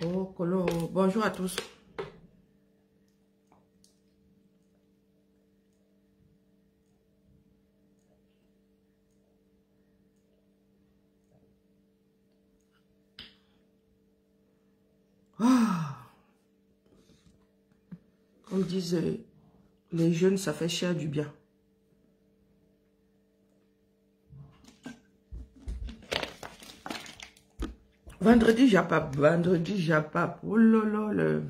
Oh, Colo, bonjour à tous. Ah, comme disent les jeunes, ça fait cher du bien. Vendredi, j'appap. Vendredi, j'appap. Oh là là,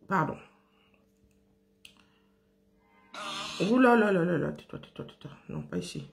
pardon. Oh là là là là là. Tais-toi, tais-toi, tais-toi. Non, pas ici.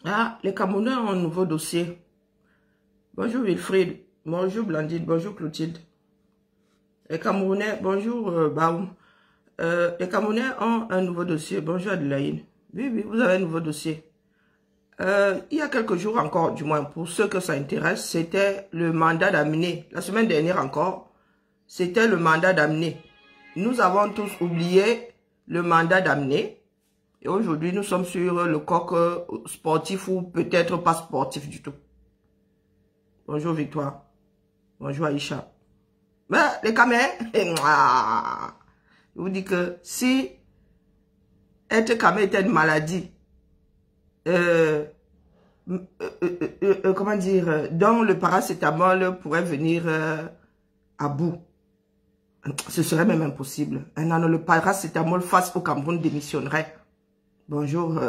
Ah, les Camerounais ont un nouveau dossier. Bonjour Wilfried. Bonjour Blandine. Bonjour Clotilde. Les Camerounais, bonjour Baoum. Les Camerounais ont un nouveau dossier. Bonjour Adelaide. Oui, oui, vous avez un nouveau dossier. Il y a quelques jours encore, du moins pour ceux que ça intéresse, c'était le mandat d'amener. La semaine dernière encore, c'était le mandat d'amener. Nous avons tous oublié le mandat d'amener. Et aujourd'hui, nous sommes sur le coq sportif ou peut-être pas sportif du tout. Bonjour Victoire. Bonjour Aïcha. Mais les Camerounais, je vous dis que si être Camerounais était une maladie, comment dire, dont le paracétamol pourrait venir à bout, ce serait même impossible. Non, non, le paracétamol face au Cameroun démissionnerait. Bonjour,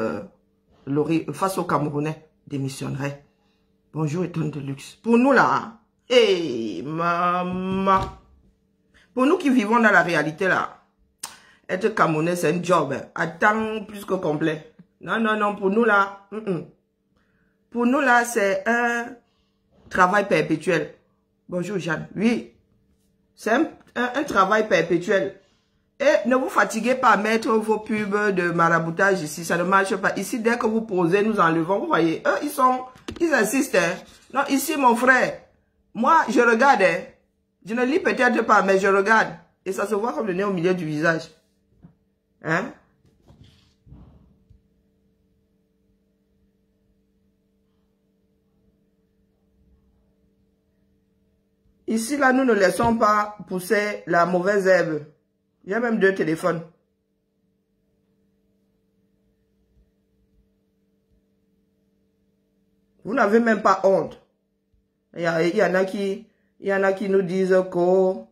Laurie, face au Camerounais, démissionnerait. Bonjour, Étonne de luxe. Pour nous, là, hey, maman. Pour nous qui vivons dans la réalité, là, être Camerounais, c'est un job, hein, à temps plus que complet. Non, non, non, pour nous, là, pour nous, là, c'est un travail perpétuel. Bonjour, Jeanne. Oui, c'est un travail perpétuel. Et ne vous fatiguez pas à mettre vos pubs de maraboutage ici, ça ne marche pas. Ici, dès que vous posez, nous enlevons. Vous voyez, eux, ils insistent. Hein. Non, ici, mon frère, moi, je regarde. Hein. Je ne lis peut-être pas, mais je regarde. Et ça se voit comme le nez au milieu du visage. Hein? Ici, là, nous ne laissons pas pousser la mauvaise herbe. Il y a même 2 téléphones. Vous n'avez même pas honte. Il y en a qui nous disent qu'au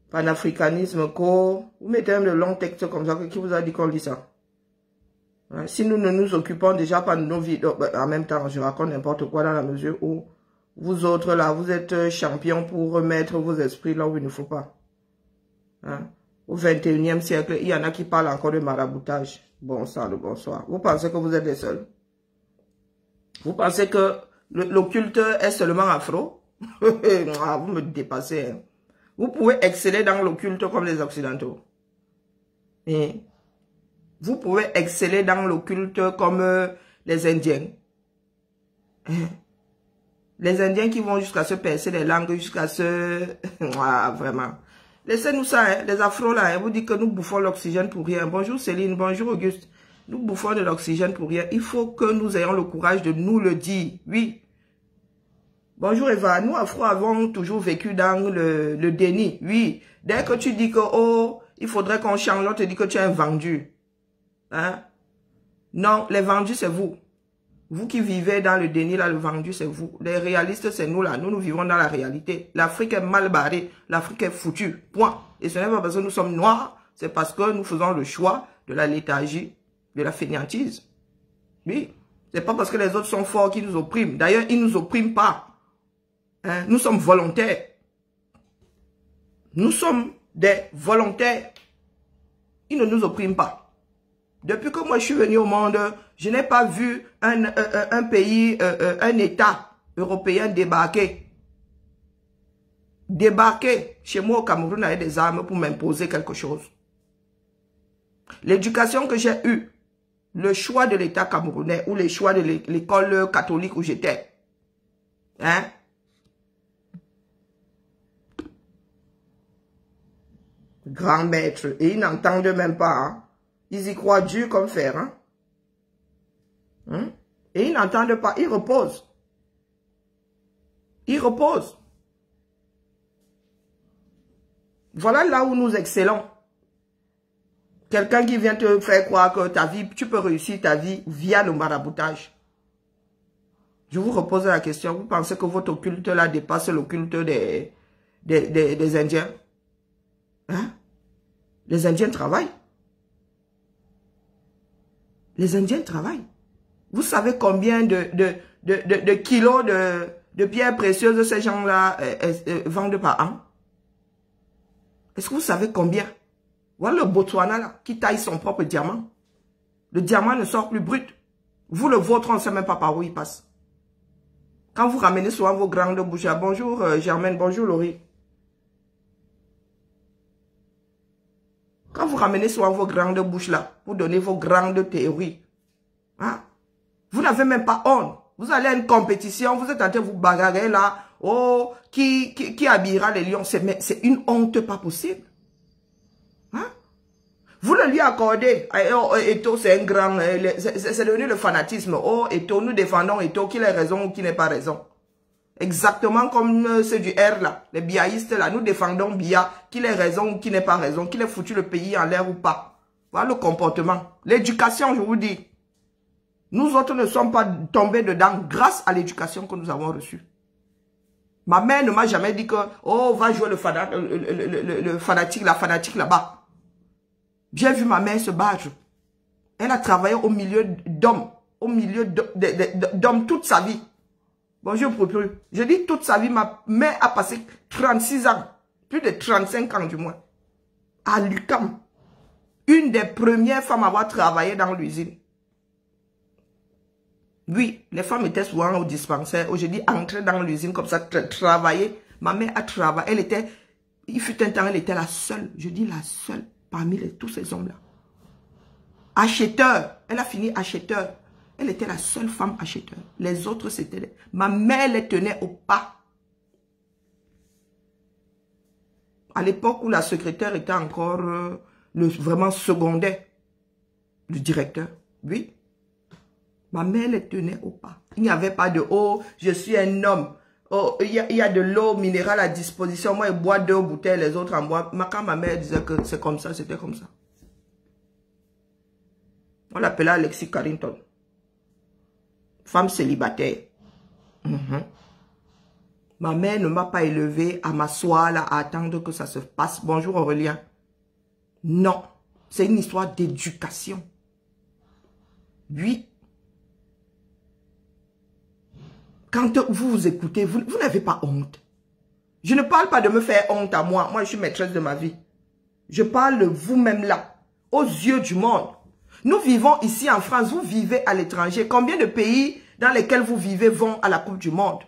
panafricanisme, vous mettez même le long texte comme ça, qui vous a dit qu'on lit ça? Hein? Si nous ne nous occupons déjà pas de nos vies, en même temps, je raconte n'importe quoi dans la mesure où vous autres là, vous êtes champions pour remettre vos esprits là où il ne faut pas. Hein? Au 21e siècle, il y en a qui parlent encore de maraboutage. Bon sang, le bonsoir. Vous pensez que vous êtes les seuls? Vous pensez que l'occulte est seulement afro? Vous me dépassez. Hein. Vous pouvez exceller dans l'occulte comme les Occidentaux. Et vous pouvez exceller dans l'occulte comme les Indiens. Les Indiens qui vont jusqu'à se percer les langues, jusqu'à se... vraiment. Laissez-nous ça, hein. Les afros là, hein. Vous dites que nous bouffons l'oxygène pour rien. Bonjour Céline, bonjour Auguste. Nous bouffons de l'oxygène pour rien. Il faut que nous ayons le courage de nous le dire. Oui. Bonjour Eva. Nous, afro, avons toujours vécu dans le déni. Oui. Dès que tu dis que, oh, il faudrait qu'on change, on te dit que tu es un vendu. Hein? Non, les vendus, c'est vous. Vous qui vivez dans le déni, là, le vendu, c'est vous. Les réalistes, c'est nous, là. Nous vivons dans la réalité. L'Afrique est mal barrée. L'Afrique est foutue. Point. Et ce n'est pas parce que nous sommes noirs, c'est parce que nous faisons le choix de la léthargie, de la fainéantise. Oui. C'est pas parce que les autres sont forts qu'ils nous oppriment. D'ailleurs, ils ne nous oppriment pas. Hein? Nous sommes volontaires. Nous sommes des volontaires. Ils ne nous oppriment pas. Depuis que moi je suis venu au monde, je n'ai pas vu un pays, un État européen débarquer débarquer chez moi au Cameroun avec des armes pour m'imposer quelque chose. L'éducation que j'ai eue, le choix de l'État camerounais ou le choix de l'école catholique où j'étais. Hein? Grand maître. Et ils n'entendent même pas. Hein? Ils y croient dur comme fer. Hein? Hein? Et ils n'entendent pas. Ils reposent. Ils reposent. Voilà là où nous excellons. Quelqu'un qui vient te faire croire que ta vie, tu peux réussir ta vie via le maraboutage. Je vous repose la question. Vous pensez que votre culte là dépasse le culte des Indiens? Hein? Les Indiens travaillent. Les Indiens travaillent. Vous savez combien de kilos de pierres précieuses ces gens-là vendent par an? Est-ce que vous savez combien? Voilà le Botswana là, qui taille son propre diamant. Le diamant ne sort plus brut. Vous, le vôtre, on ne sait même pas par où il passe. Quand vous ramenez souvent vos grandes bouches, bonjour Germaine, bonjour Laurie. Quand vous ramenez souvent vos grandes bouches là, pour donner vos grandes théories, hein, vous n'avez même pas honte. Vous allez à une compétition, vous êtes en train de vous bagarrer là, oh, qui habillera les lions, c'est une honte pas possible. Hein? Vous le lui accordez, oh, Eto c'est un grand, c'est devenu le fanatisme, oh, Eto, nous défendons Eto, qu'il ait raison ou qu'il n'ait pas raison. Exactement comme ceux du R là, les biaïstes là, nous défendons Bia, qu'il ait raison ou qu'il n'ait pas raison, qu'il ait foutu le pays en l'air ou pas. Voilà le comportement. L'éducation, je vous dis. Nous autres ne sommes pas tombés dedans grâce à l'éducation que nous avons reçue. Ma mère ne m'a jamais dit que, oh, va jouer le fanatique, la fanatique là-bas. J'ai vu ma mère se battre. Elle a travaillé au milieu d'hommes, d'hommes toute sa vie. Bonjour, propriétaire. Je dis toute sa vie, ma mère a passé 36 ans, plus de 35 ans du moins, à l'UQAM. Une des premières femmes à avoir travaillé dans l'usine. Oui, les femmes étaient souvent au dispensaire. Aujourd'hui, entrer dans l'usine comme ça, travailler. Ma mère a travaillé. Il fut un temps, elle était la seule. Je dis la seule parmi tous ces hommes-là. Acheteur. Elle a fini acheteur. Elle était la seule femme acheteur. Les autres, c'était... Ma mère les tenait au pas. À l'époque où la secrétaire était encore vraiment secondaire. Le directeur. Oui. Ma mère les tenait au pas. Il n'y avait pas de « Oh, je suis un homme. Oh, il y a de l'eau minérale à disposition. Moi, je bois 2 bouteilles, les autres en boivent. » Quand ma mère disait que c'est comme ça, c'était comme ça. On l'appelait Alexis Carrington. Femme célibataire. Ma mère ne m'a pas élevée à m'asseoir là, à attendre que ça se passe. Bonjour Aurélien. Non. C'est une histoire d'éducation. Oui. Quand vous vous écoutez, vous n'avez pas honte. Je ne parle pas de me faire honte à moi. Moi, je suis maîtresse de ma vie. Je parle de vous-même là, aux yeux du monde. Nous vivons ici en France, vous vivez à l'étranger. Combien de pays dans lesquels vous vivez vont à la Coupe du Monde?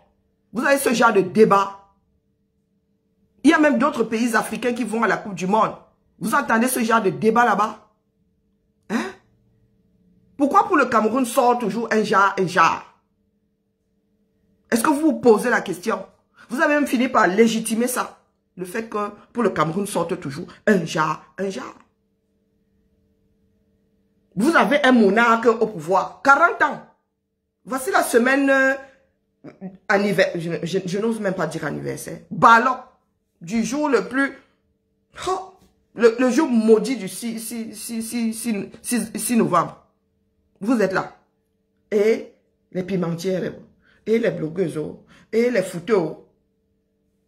Vous avez ce genre de débat. Il y a même d'autres pays africains qui vont à la Coupe du Monde. Vous entendez ce genre de débat là-bas? Hein? Pourquoi pour le Cameroun sort toujours un genre? Est-ce que vous vous posez la question? Vous avez même fini par légitimer ça. Le fait que pour le Cameroun sorte toujours un genre. Vous avez un monarque au pouvoir. 40 ans. Voici la semaine anniversaire. Je n'ose même pas dire anniversaire. Ballon. Du jour le plus... Oh, le jour maudit du 6 novembre. Vous êtes là. Et les pimentières... Et les blogueuses, et les fouteux.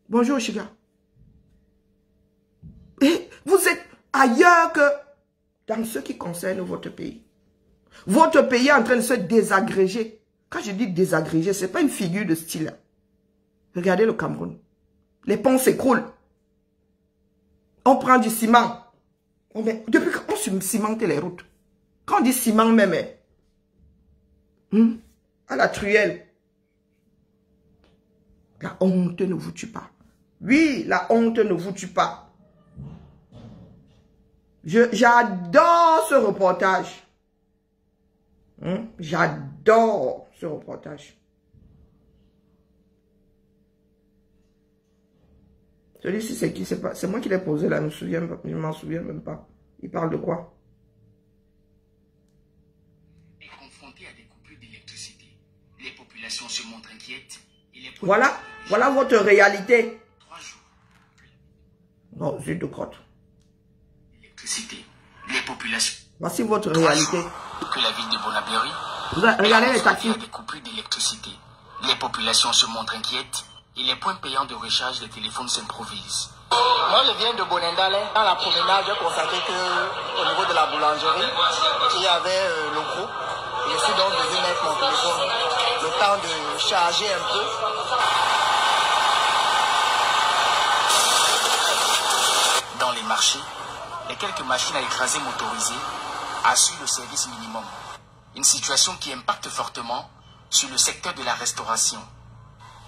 Bonjour, Chiga. Et vous êtes ailleurs que dans ce qui concerne votre pays. Votre pays est en train de se désagréger. Quand je dis désagréger, ce n'est pas une figure de style. Regardez le Cameroun. Les ponts s'écroulent. On prend du ciment. Depuis qu'on cimente les routes. Quand on dit ciment même, à la truelle. La honte ne vous tue pas. Oui, la honte ne vous tue pas. J'adore ce reportage. J'adore ce reportage. Celui-ci, c'est qui? C'est moi qui l'ai posé là, je ne m'en souviens même pas. Il parle de quoi? Est confronté à des coupures d'électricité. Les populations se montrent inquiètes. Voilà votre réalité. 3 jours. Non, zut de crotte. L'électricité. Les populations. Voici votre réalité. Que la ville de Bonabéry. Regardez les taxis. Des coupures d'électricité. Les populations se montrent inquiètes et les points payants de recharge des téléphones s'improvisent. Moi, je viens de Bonendale. Dans la promenade, j'ai constaté qu'au niveau de la boulangerie, il y avait le groupe. Je suis donc venu mettre mon téléphone. Le temps de charger un peu. Dans les marchés, les quelques machines à écraser motorisées assurent le service minimum. Une situation qui impacte fortement sur le secteur de la restauration.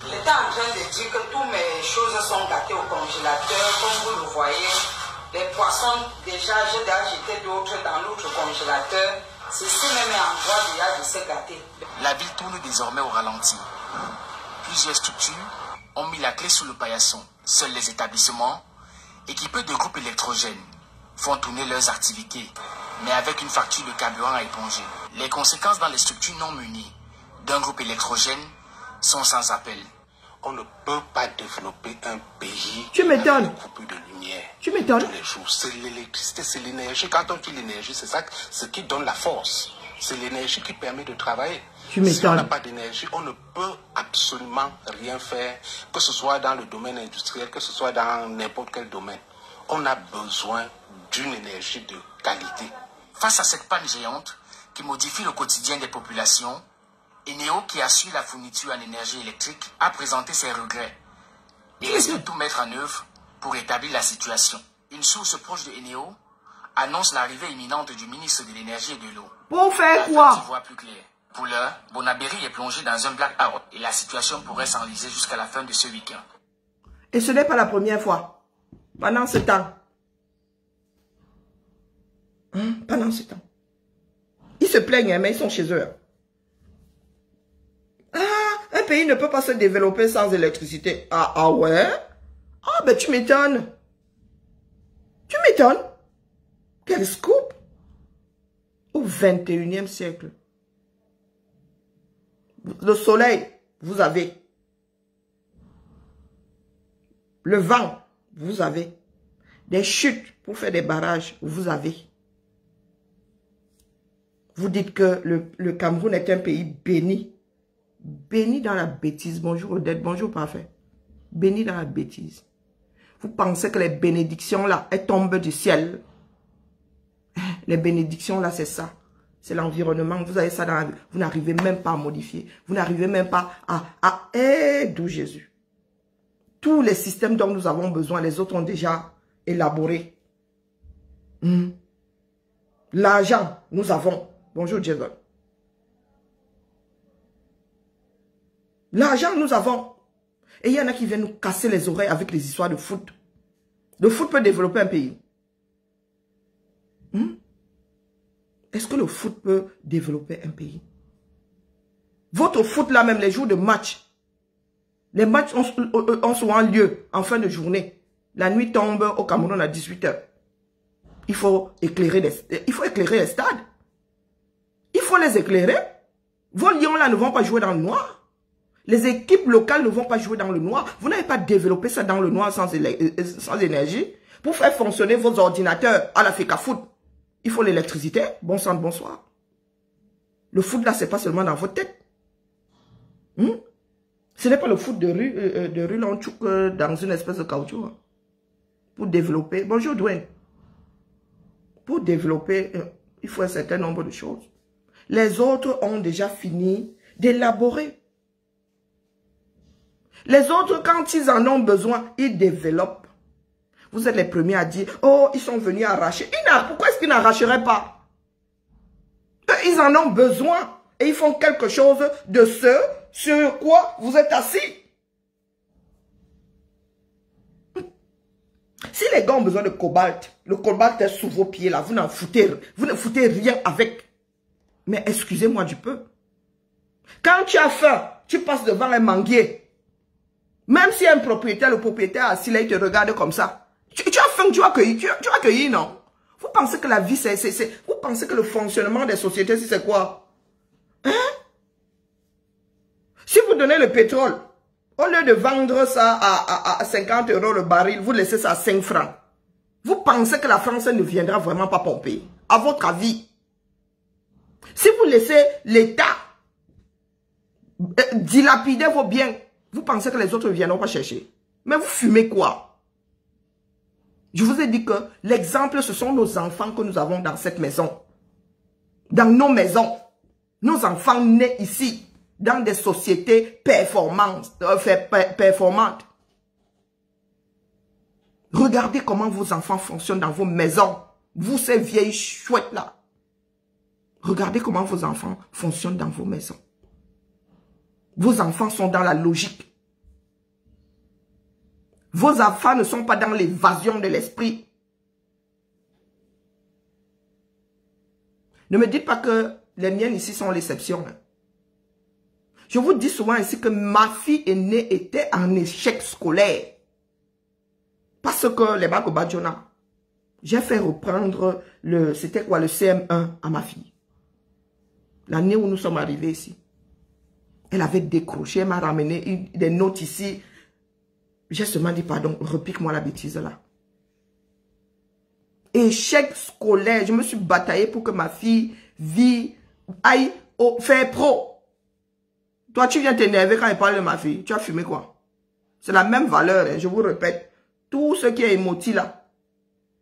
J'étais en train de dire que toutes mes choses sont gâtées au congélateur. Comme vous le voyez, les poissons, déjà, j'ai déjà jeté d'autres dans l'autre congélateur. Ceci même est en voie déjà de se gâter. La ville tourne désormais au ralenti. Plusieurs structures ont mis la clé sous le paillasson. Seuls les établissements, équipés de groupes électrogènes, font tourner leurs activités, mais avec une facture de carburant à éponger. Les conséquences dans les structures non munies d'un groupe électrogène sont sans appel. On ne peut pas développer un pays Tu m'étonnes. avec coupure de lumière. Tu m'étonnes. Tous les jours, c'est l'électricité, c'est l'énergie. Quand on dit l'énergie, c'est ça ce qui donne la force. C'est l'énergie qui permet de travailler. Tu m'étonnes. Si on n'a pas d'énergie, on ne peut absolument rien faire, que ce soit dans le domaine industriel, que ce soit dans n'importe quel domaine. On a besoin d'une énergie de qualité. Face à cette panne géante qui modifie le quotidien des populations, Eneo, qui assure la fourniture en énergie électrique, a présenté ses regrets et espère tout mettre en œuvre pour rétablir la situation. Une source proche de Eneo annonce l'arrivée imminente du ministre de l'énergie et de l'eau. Pour faire quoi? Voit plus clair. Pour l'heure, Bonabéry est plongé dans un blackout et la situation pourrait s'enliser jusqu'à la fin de ce week-end. Et ce n'est pas la première fois. Pendant ce temps. Pendant ce temps. Ils se plaignent, mais ils sont chez eux. Ah, un pays ne peut pas se développer sans électricité. Ah ouais? Ah, ben tu m'étonnes. Tu m'étonnes. Quel scoop. Au 21e siècle. Le soleil, vous avez. Le vent, vous avez. Des chutes pour faire des barrages, vous avez. Vous dites que le Cameroun est un pays béni. Béni dans la bêtise. Bonjour Odette, bonjour Parfait. Béni dans la bêtise. Vous pensez que les bénédictions là, elles tombent du ciel. Les bénédictions là, c'est ça. C'est l'environnement. Vous avez ça dans la vie. Vous n'arrivez même pas à modifier. Vous n'arrivez même pas à d'où Jésus. Tous les systèmes dont nous avons besoin, les autres ont déjà élaboré. L'argent, nous avons. Bonjour Jason. L'argent, nous avons. Et il y en a qui viennent nous casser les oreilles avec les histoires de foot. Le foot peut développer un pays. Est-ce que le foot peut développer un pays? Votre foot là même, les jours de match. Les matchs ont souvent lieu en fin de journée. La nuit tombe au Cameroun à 18 h. Il faut éclairer les stades. Il faut les éclairer. Vos lions là ne vont pas jouer dans le noir. Les équipes locales ne vont pas jouer dans le noir. Vous n'avez pas développé ça dans le noir sans énergie. Pour faire fonctionner vos ordinateurs à la FECA Foot, il faut l'électricité. Bon sang, bonsoir. Le foot là, c'est pas seulement dans votre tête. Ce n'est pas le foot de rue Lanchouk dans une espèce de caoutchouc. Pour développer, bonjour Dwayne. Pour développer, il faut un certain nombre de choses. Les autres ont déjà fini d'élaborer. Les autres, quand ils en ont besoin, ils développent. Vous êtes les premiers à dire, oh, ils sont venus arracher. Pourquoi est-ce qu'ils n'arracheraient pas? Ils en ont besoin. Et ils font quelque chose de ce sur quoi vous êtes assis. Si les gars ont besoin de cobalt, le cobalt est sous vos pieds là, vous ne foutez rien avec. Mais excusez-moi du peu. Quand tu as faim, tu passes devant un manguier. Même si un propriétaire, le propriétaire assis là, il te regarde comme ça. Tu as faim, tu vas cueillir, non? Vous pensez que la vie, vous pensez que le fonctionnement des sociétés, c'est quoi? Hein? Si vous donnez le pétrole, au lieu de vendre ça à 50 € le baril, vous laissez ça à 5 francs. Vous pensez que la France ne viendra vraiment pas pomper? À votre avis? Si vous laissez l'État dilapider vos biens, vous pensez que les autres ne viendront pas chercher? Mais vous fumez quoi? Je vous ai dit que l'exemple, ce sont nos enfants que nous avons dans cette maison. Dans nos maisons. Nos enfants nés ici, dans des sociétés performantes. Regardez comment vos enfants fonctionnent dans vos maisons. Vous, ces vieilles chouettes-là. Regardez comment vos enfants fonctionnent dans vos maisons. Vos enfants sont dans la logique. Vos enfants ne sont pas dans l'évasion de l'esprit. Ne me dites pas que les miennes ici sont l'exception. Je vous dis souvent ici que ma fille aînée était en échec scolaire. Parce que les Bagobadjona, j'ai fait reprendre c'était quoi, le CM1 à ma fille. L'année où nous sommes arrivés ici. Elle avait décroché, elle m'a ramené des notes ici. J'ai seulement dit, pardon, repique-moi la bêtise là. Échec scolaire, je me suis bataillée pour que ma fille aille faire pro. Toi, tu viens t'énerver quand elle parle de ma fille. Tu as fumé quoi? C'est la même valeur, hein, je vous répète. Tout ce qui est émotif là,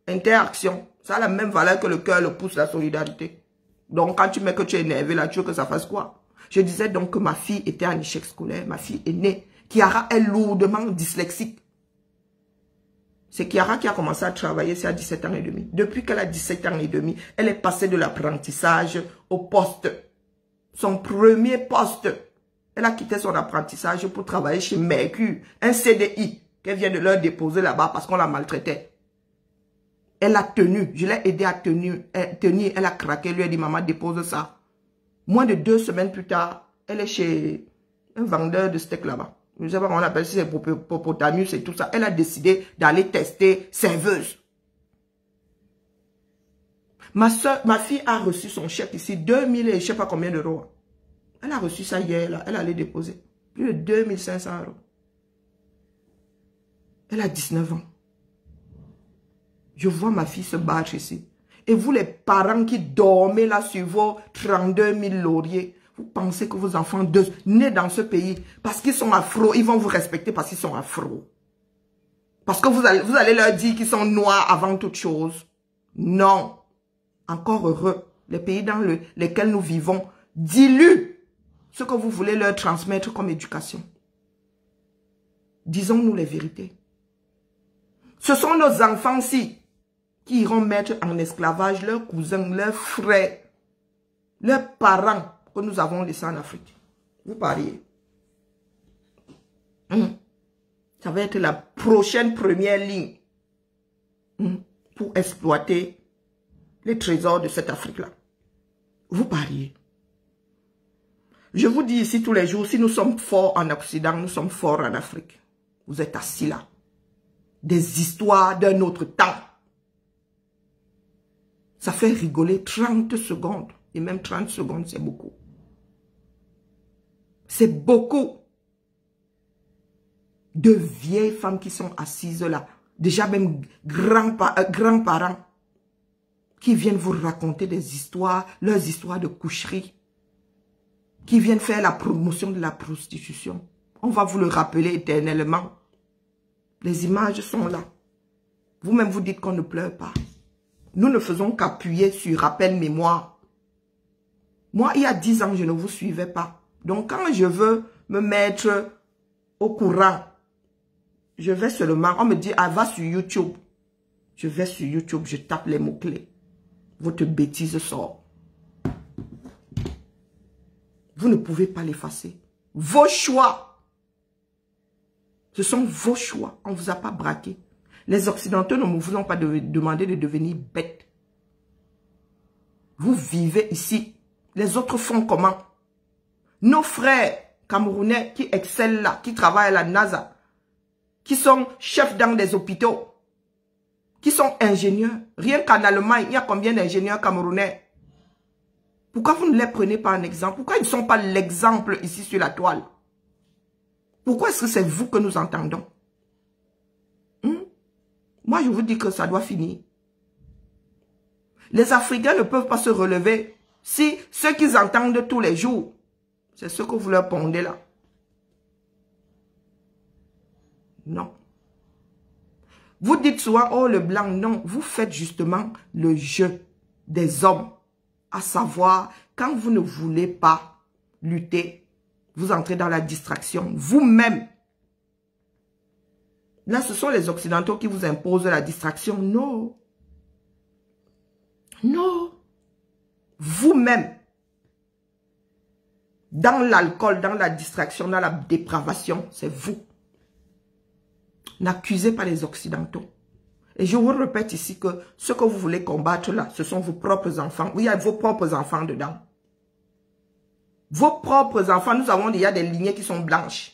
interaction, ça a la même valeur que le cœur, le pouce, la solidarité. Donc, quand tu mets que tu es énervé là, tu veux que ça fasse quoi? Je disais donc que ma fille était en échec scolaire, ma fille aînée. Kiara est lourdement dyslexique. C'est Kiara qui a commencé à travailler, c'est à 17 ans et demi. Depuis qu'elle a 17 ans et demi, elle est passée de l'apprentissage au poste. Son premier poste. Elle a quitté son apprentissage pour travailler chez Mercure, un CDI qu'elle vient de leur déposer là-bas parce qu'on la maltraitait. Elle a tenu, je l'ai aidé à tenir, elle a craqué, lui a dit maman dépose ça. Moins de 2 semaines plus tard, elle est chez un vendeur de steak là-bas. Je ne sais pas comment on appelle ça, c'est Popotamus et tout ça. Elle a décidé d'aller tester serveuse. Ma fille a reçu son chèque ici, 2000 et je ne sais pas combien d'euros. Elle a reçu ça hier, là. Elle allait déposer. Plus de 2500 €. Elle a 19 ans. Je vois ma fille se battre ici. Et vous, les parents qui dormez là sur vos 32 000 lauriers, vous pensez que vos enfants nés dans ce pays, parce qu'ils sont afro, ils vont vous respecter parce qu'ils sont afro. Parce que vous allez leur dire qu'ils sont noirs avant toute chose. Non. Encore heureux, les pays dans lesquels nous vivons diluent ce que vous voulez leur transmettre comme éducation. Disons-nous les vérités. Ce sont nos enfants-ci qui iront mettre en esclavage leurs cousins, leurs frères, leurs parents que nous avons laissés en Afrique. Vous pariez. Ça va être la prochaine première ligne pour exploiter les trésors de cette Afrique-là. Vous pariez. Je vous dis ici tous les jours, si nous sommes forts en Occident, nous sommes forts en Afrique. Vous êtes assis là. Des histoires d'un autre temps. Ça fait rigoler 30 secondes. Et même 30 secondes, c'est beaucoup. C'est beaucoup. De vieilles femmes qui sont assises là. Déjà même grands-parents. Qui viennent vous raconter des histoires, leurs histoires de coucherie. Qui viennent faire la promotion de la prostitution. On va vous le rappeler éternellement. Les images sont là. Vous-même vous dites qu'on ne pleure pas. Nous ne faisons qu'appuyer sur rappel mémoire. Moi, il y a 10 ans, je ne vous suivais pas. Donc, quand je veux me mettre au courant, je vais seulement, on me dit, ah, va sur YouTube. Je vais sur YouTube, je tape les mots-clés. Votre bêtise sort. Vous ne pouvez pas l'effacer. Vos choix. Ce sont vos choix. On ne vous a pas braqué. Les Occidentaux ne vous ont pas demandé de devenir bêtes. Vous vivez ici. Les autres font comment? Nos frères camerounais qui excellent là, qui travaillent à la NASA, qui sont chefs dans des hôpitaux, qui sont ingénieurs. Rien qu'en Allemagne, il y a combien d'ingénieurs camerounais? Pourquoi vous ne les prenez pas en exemple? Pourquoi ils ne sont pas l'exemple ici sur la toile? Pourquoi est-ce que c'est vous que nous entendons? Moi, je vous dis que ça doit finir. Les Africains ne peuvent pas se relever si ce qu'ils entendent tous les jours, c'est ce que vous leur pondez là. Non. Vous dites souvent, oh le blanc, non. Vous faites justement le jeu des hommes. À savoir, quand vous ne voulez pas lutter, vous entrez dans la distraction. Vous-même. Là, ce sont les Occidentaux qui vous imposent la distraction. Non. Non. Vous-même. Dans l'alcool, dans la distraction, dans la dépravation, c'est vous. N'accusez pas les Occidentaux. Et je vous répète ici que ce que vous voulez combattre là, ce sont vos propres enfants. Oui, il y a vos propres enfants dedans. Vos propres enfants, nous avons déjà des lignées qui sont blanches.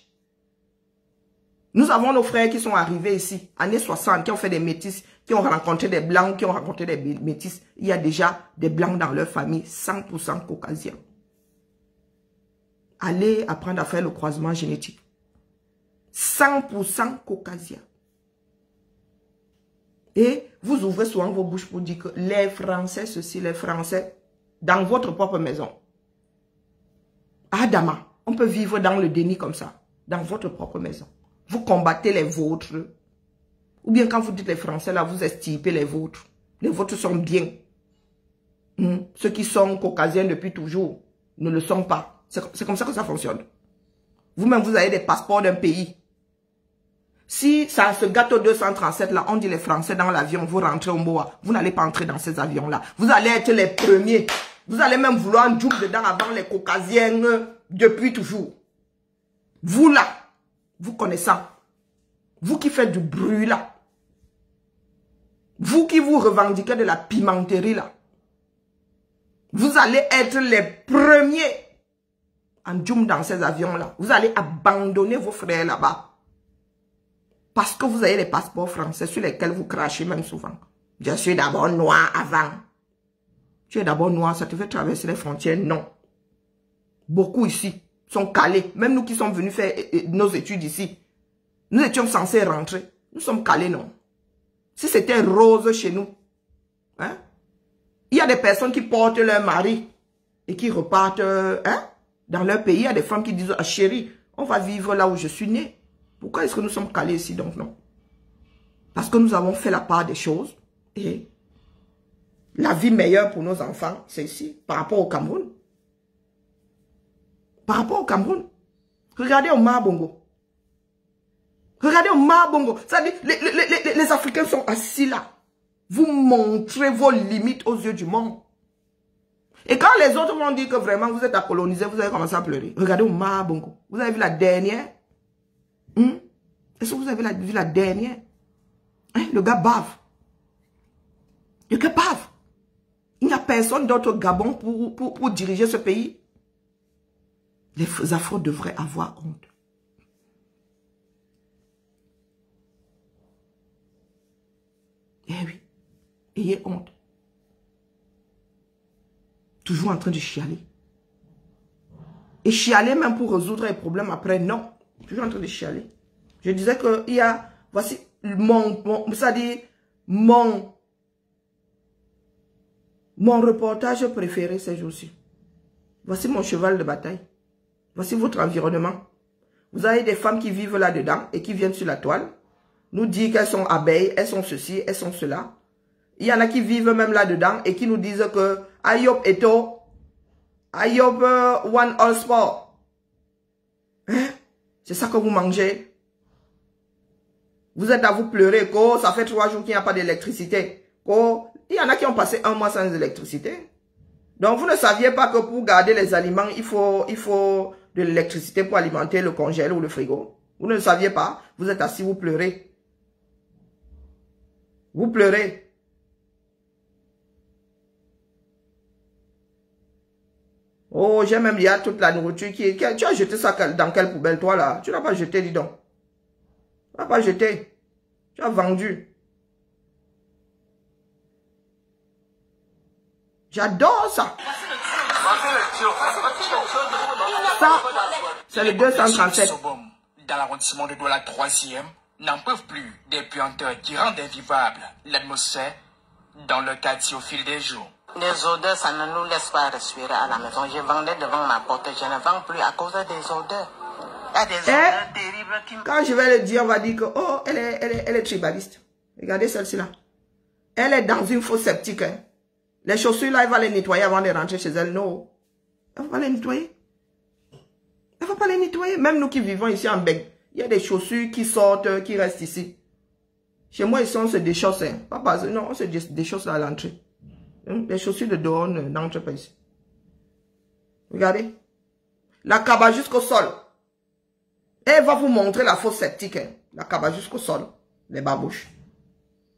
Nous avons nos frères qui sont arrivés ici, années 60, qui ont fait des métis, qui ont rencontré des blancs, qui ont rencontré des métis. Il y a déjà des blancs dans leur famille, 100% caucasiens. Allez apprendre à faire le croisement génétique. 100% caucasiens. Et vous ouvrez souvent vos bouches pour dire que les Français, ceci, les Français, dans votre propre maison. Adama, on peut vivre dans le déni comme ça, dans votre propre maison. Vous combattez les vôtres. Ou bien quand vous dites les Français, là, vous estimez les vôtres. Les vôtres sont bien. Ceux qui sont caucasiens depuis toujours ne le sont pas. C'est comme ça que ça fonctionne. Vous-même, vous avez des passeports d'un pays. Si ça se gâte au 237, là, on dit les Français dans l'avion, vous rentrez au Moa. Vous n'allez pas entrer dans ces avions-là. Vous allez être les premiers. Vous allez même vouloir un jour dedans avant les caucasiens depuis toujours. Vous là, vous connaissant. Vous qui faites du bruit là. Vous qui vous revendiquez de la pimenterie là. Vous allez être les premiers en djoum dans ces avions-là. Vous allez abandonner vos frères là-bas. Parce que vous avez les passeports français sur lesquels vous crachez même souvent. Je suis d'abord noir avant. Tu es d'abord noir, ça te fait traverser les frontières? Non. Beaucoup ici sont calés. Même nous qui sommes venus faire nos études ici. Nous étions censés rentrer. Nous sommes calés, non. Si c'était rose chez nous, hein? Il y a des personnes qui portent leur mari et qui repartent dans leur pays. Il y a des femmes qui disent, ah, chérie, on va vivre là où je suis née. Pourquoi est-ce que nous sommes calés ici donc? Non. Parce que nous avons fait la part des choses. Et la vie meilleure pour nos enfants, c'est ici, par rapport au Cameroun. Par rapport au Cameroun. Regardez au Mabongo. Regardez au Mabongo. Ça dit, les Africains sont assis là. Vous montrez vos limites aux yeux du monde. Et quand les autres vont dire que vraiment vous êtes à coloniser, vous allez commencer à pleurer. Regardez au Mabongo. Vous avez vu la dernière? Est-ce que vous avez vu la dernière? Hein? Le gars bave. Le gars bave. Il n'y a personne d'autre au Gabon pour diriger ce pays. Les Afro devraient avoir honte. Eh oui. Ayez honte. Toujours en train de chialer. Et chialer même pour résoudre les problèmes après, non. Toujours en train de chialer. Je disais que il y a, voici mon reportage préféré ces jours-ci. Voici mon cheval de bataille. Voici votre environnement. Vous avez des femmes qui vivent là-dedans et qui viennent sur la toile. Nous disent qu'elles sont abeilles, elles sont ceci, elles sont cela. Il y en a qui vivent même là-dedans et qui nous disent que Ayop Eto, Ayop One All Sport. Hein? C'est ça que vous mangez. Vous êtes à vous pleurer, que ça fait 3 jours qu'il n'y a pas d'électricité. Il y en a qui ont passé 1 mois sans électricité. Donc vous ne saviez pas que pour garder les aliments, il faut de l'électricité pour alimenter le congèle ou le frigo. Vous ne le saviez pas. Vous êtes assis, vous pleurez. Vous pleurez. Oh, j'ai même, il y a toute la nourriture qui... Tu as jeté ça dans quelle poubelle, toi, là? Tu n'as pas jeté, dis donc. Tu n'as pas jeté. Tu as vendu. J'adore ça. Ça, c'est le 237. Dans l'arrondissement de Douala 3e, n'en peuvent plus des puanteurs qui rendent invivable l'atmosphère dans le quartier au fil des jours. Les odeurs, ça ne nous laisse pas respirer à la maison. Je vendais devant ma porte, je ne vends plus à cause des odeurs. Il y a des odeurs terribles qui... Quand je vais le dire, on va dire que, oh, elle est tribaliste. Regardez celle-ci là. Elle est dans une fosse septique. Hein. Les chaussures là, elle va les nettoyer avant de rentrer chez elle. Non. Elle va pas les nettoyer. Elle va pas les nettoyer. Même nous qui vivons ici en Bègue, il y a des chaussures qui sortent, qui restent ici. Chez moi, ici, on se déchausse. Hein. Non, on se déchausse à l'entrée. Les chaussures de dehors n'entrent pas ici. Regardez. La cabane jusqu'au sol. Elle va vous montrer la fosse septique. Hein. La cabane jusqu'au sol. Les babouches.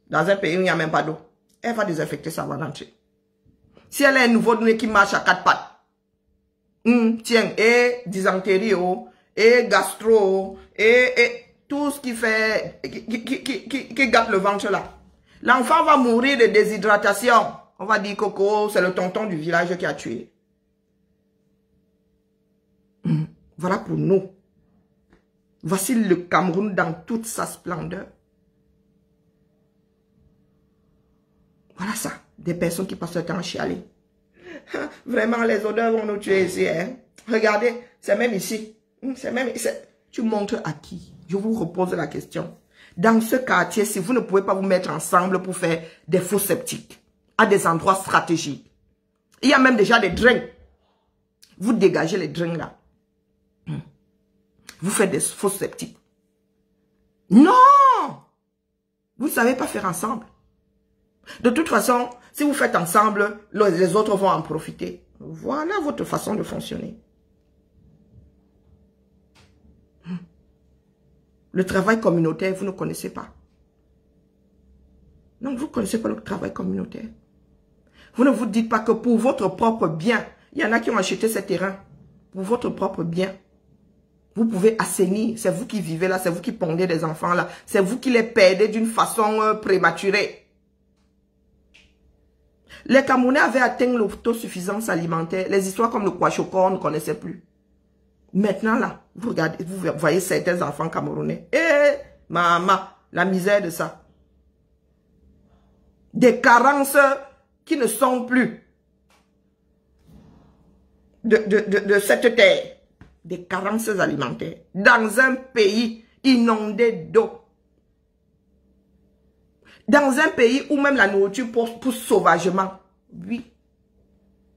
Dans un pays où il n'y a même pas d'eau. Elle va désinfecter ça avant d'entrer. Si elle est un nouveau-né qui marche à 4 pattes. Tiens, et dysenterie, et gastro, et tout ce qui fait, qui gâte le ventre là. L'enfant va mourir de déshydratation. On va dire Coco, c'est le tonton du village qui a tué. Voilà pour nous. Voici le Cameroun dans toute sa splendeur. Voilà ça. Des personnes qui passent le temps à chialer. Vraiment, les odeurs vont nous tuer ici. Hein? Regardez, c'est même ici. C'est même ici. Tu montres à qui? Je vous repose la question. Dans ce quartier, si vous ne pouvez pas vous mettre ensemble pour faire des fosses septiques à des endroits stratégiques, il y a même déjà des drains. Vous dégagez les drains là. Vous faites des fosses septiques. Non! Vous ne savez pas faire ensemble. De toute façon, si vous faites ensemble, les autres vont en profiter. Voilà votre façon de fonctionner. Le travail communautaire, vous ne connaissez pas. Non, vous ne connaissez pas le travail communautaire. Vous ne vous dites pas que pour votre propre bien, il y en a qui ont acheté ces terrains. Pour votre propre bien. Vous pouvez assainir. C'est vous qui vivez là, c'est vous qui pondez des enfants là. C'est vous qui les perdez d'une façon prématurée. Les Camerounais avaient atteint l'autosuffisance alimentaire. Les histoires comme le Kwashoko, on ne connaissait plus. Maintenant, là, vous regardez, vous voyez certains enfants camerounais. Eh, maman, la misère de ça. Des carences qui ne sont plus de cette terre. Des carences alimentaires. Dans un pays inondé d'eau. Dans un pays où même la nourriture pousse sauvagement. Oui.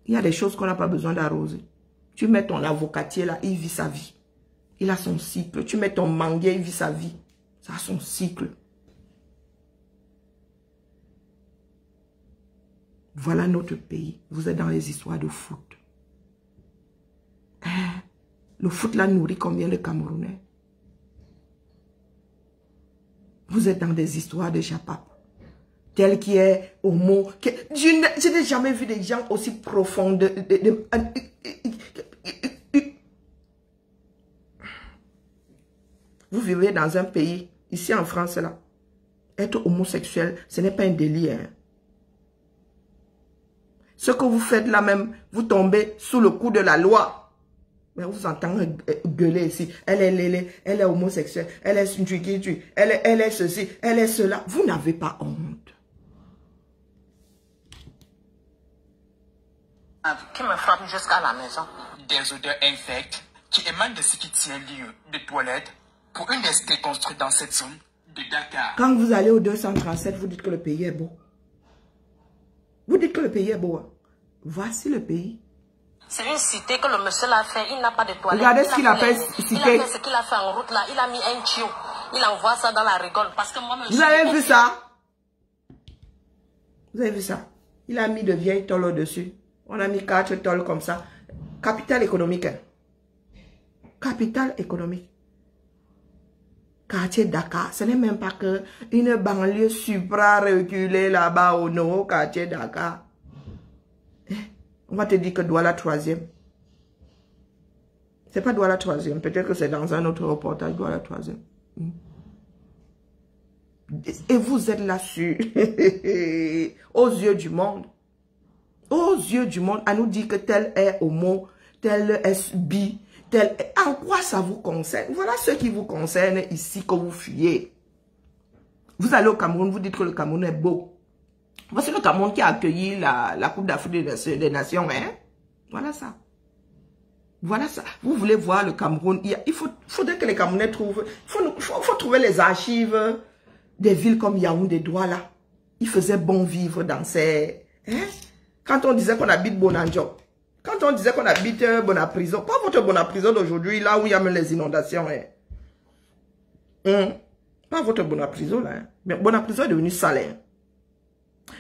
Il y a des choses qu'on n'a pas besoin d'arroser. Tu mets ton avocatier là, il vit sa vie. Il a son cycle. Tu mets ton manguier, il vit sa vie. Ça a son cycle. Voilà notre pays. Vous êtes dans les histoires de foot. Le foot là nourrit combien de Camerounais? Vous êtes dans des histoires de chapap. Tel qui est homo. Je n'ai jamais vu des gens aussi profonds. Vous vivez dans un pays, ici en France là, être homosexuel, ce n'est pas un délit. Hein. Ce que vous faites là même, vous tombez sous le coup de la loi. Mais vous entendez gueuler ici. Elle est homosexuelle. Elle est une elle est ceci. Elle est cela. Vous n'avez pas honte. Qui me frappe jusqu'à la maison. Des odeurs infectes qui émanent de ce qui tient lieu de toilettes pour une escale construite dans cette zone de Dakar. Quand vous allez au 237, vous dites que le pays est beau. Vous dites que le pays est beau. Hein? Voici le pays. C'est une cité que le monsieur l'a fait. Il n'a pas de toilette. Regardez ce qu'il appelle cité. Il a fait ce qu'il a fait en route là. Il a mis un tuyau. Il envoie ça dans la rigole. Parce que moi, vous avez vu ça? Vous avez vu ça? Il a mis de vieilles tôles au-dessus. On a mis 4 tôles comme ça. Capital économique. Hein? Capital économique. quartier Dakar, ce n'est même pas que une banlieue supra reculée là-bas au nouveau quartier Dakar. On va te dire que Douala 3e. C'est pas Douala 3e. Peut-être que c'est dans un autre reportage, Douala 3e. Et vous êtes là-dessus. Aux yeux du monde. Aux yeux du monde, à nous dire que tel est homo, tel est bi, tel est... En quoi ça vous concerne? Voilà ce qui vous concerne ici que vous fuyez. Vous allez au Cameroun, vous dites que le Cameroun est beau. Voici le Cameroun qui a accueilli la Coupe d'Afrique des Nations. Hein? Voilà ça. Voilà ça. Vous voulez voir le Cameroun. Il faudrait que les Camerounais trouvent... Il faut trouver les archives des villes comme Yaoundé, Douala. Il faisait bon vivre dans ces... Hein? Quand on disait qu'on habite Bonanjo. Quand on disait qu'on habite Bonaprison. Pas votre Bonaprison d'aujourd'hui, là où il y a même les inondations. Hein? Pas votre Bonaprison, là. Hein? Mais Bonaprison est devenu salé.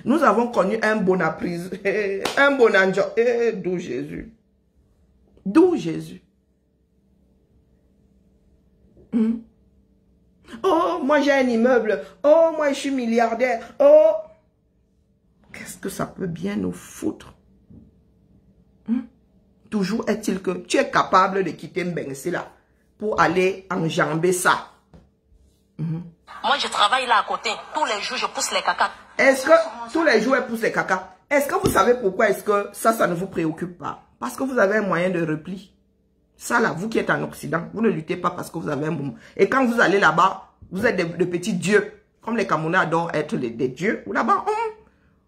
Nous avons connu un Bonaprison, un Bonanjo. D'où Jésus? D'où Jésus? Oh, moi j'ai un immeuble. Oh, moi je suis milliardaire. Oh, qu'est-ce que ça peut bien nous foutre? Toujours est-il que tu es capable de quitter Mbenguessi là pour aller enjamber ça. Moi, je travaille là à côté. Tous les jours, je pousse les cacas. Est-ce que tous les jours, elle pousse les cacas? Est-ce que vous savez pourquoi est-ce que ça ne vous préoccupe pas? Parce que vous avez un moyen de repli. Ça là, vous qui êtes en Occident, vous ne luttez pas parce que vous avez un moment. Et quand vous allez là-bas, vous êtes de petits dieux. Comme les Camerounais adorent être des dieux. Ou là-bas,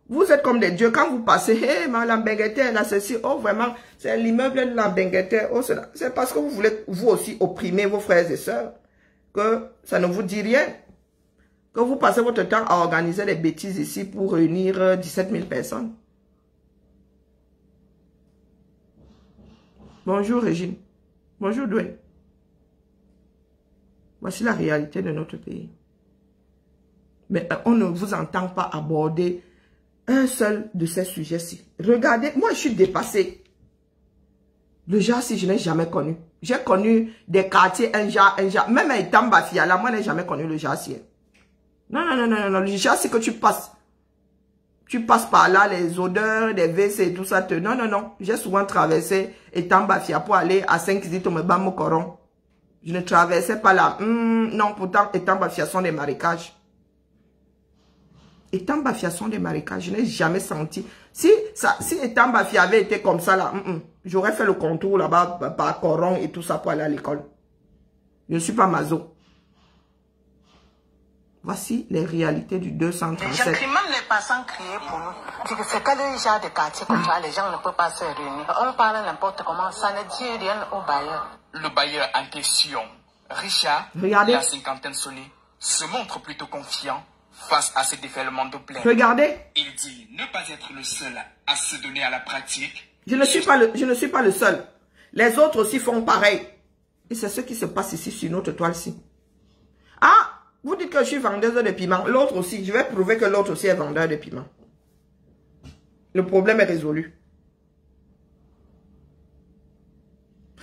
vous êtes comme des dieux. Quand vous passez, hé, ma Lambenguete, là, ceci, oh, vraiment, c'est l'immeuble de Lambenguete, oh, c'est parce que vous voulez, vous aussi, opprimer vos frères et sœurs, que ça ne vous dit rien. Que vous passez votre temps à organiser des bêtises ici pour réunir 17 000 personnes. Bonjour, Régine. Bonjour, Dwayne. Voici la réalité de notre pays. Mais on ne vous entend pas aborder un seul de ces sujets-ci. Regardez, moi je suis dépassée. Le Jassi, je n'ai jamais connu. J'ai connu des quartiers, un jar, même à Itambafia, là, moi je n'ai jamais connu le Jassi. Non, le Jassi que tu passes. Tu passes par là, les odeurs, des WC et tout ça. Non. J'ai souvent traversé Itambafia pour aller à Saint-Kizito-Mebamo-Koron. Je ne traversais pas là. Non, pourtant, Itambafia sont des marécages. Itambafia sont des marécages. Je n'ai jamais senti. Si Itambafia avait été comme ça là, j'aurais fait le contour là-bas par Koron et tout ça pour aller à l'école. Je ne suis pas mazo. Voici les réalités du 237. Les gens, même les passants crient pour nous. C'est que les gens de quartier comme ça, les gens ne peuvent pas se réunir. On parle n'importe comment, ça ne dit rien au bailleur. Le bailleur en question, Richard, regardez, la cinquantaine sonnée, se montre plutôt confiant face à ce déferlement de plainte. Regardez. Il dit ne pas être le seul à se donner à la pratique. Je ne suis pas le seul. Les autres aussi font pareil. Et c'est ce qui se passe ici sur notre toile-ci. Ah, vous dites que je suis vendeuse de piment. L'autre aussi, je vais prouver que l'autre aussi est vendeur de piment. Le problème est résolu.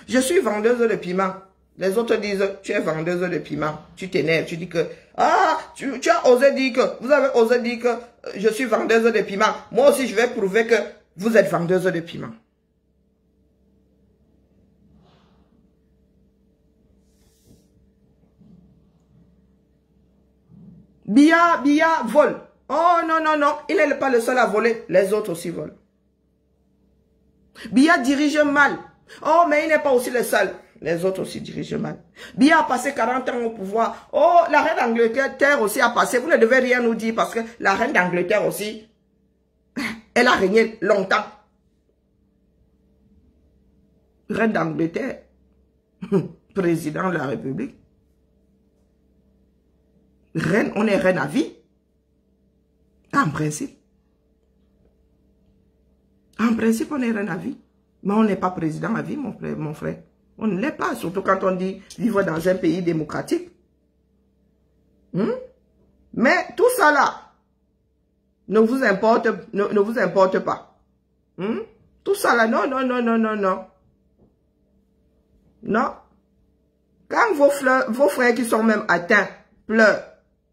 Je suis vendeuse de piment. Les autres disent, tu es vendeuse de piment. Tu t'énerves, tu dis que, tu as osé dire que, vous avez osé dire que je suis vendeuse de piment. Moi aussi, je vais prouver que vous êtes vendeuse de piment. Bia vole. Oh non, il n'est pas le seul à voler. Les autres aussi volent. Bia dirige mal. Oh, mais il n'est pas aussi le seul. Les autres aussi dirigent mal. Bia a passé 40 ans au pouvoir. Oh, la reine d'Angleterre aussi a passé. Vous ne devez rien nous dire parce que la reine d'Angleterre aussi, elle a régné longtemps. Reine d'Angleterre, président de la République. Reine, on est reine à vie. En principe. En principe, on est reine à vie. Mais on n'est pas président à vie, mon frère. On ne l'est pas, surtout quand on dit vivre dans un pays démocratique. Mais tout ça là ne vous importe pas. Tout ça là, non. Non. Quand vos frères qui sont même atteints pleurent,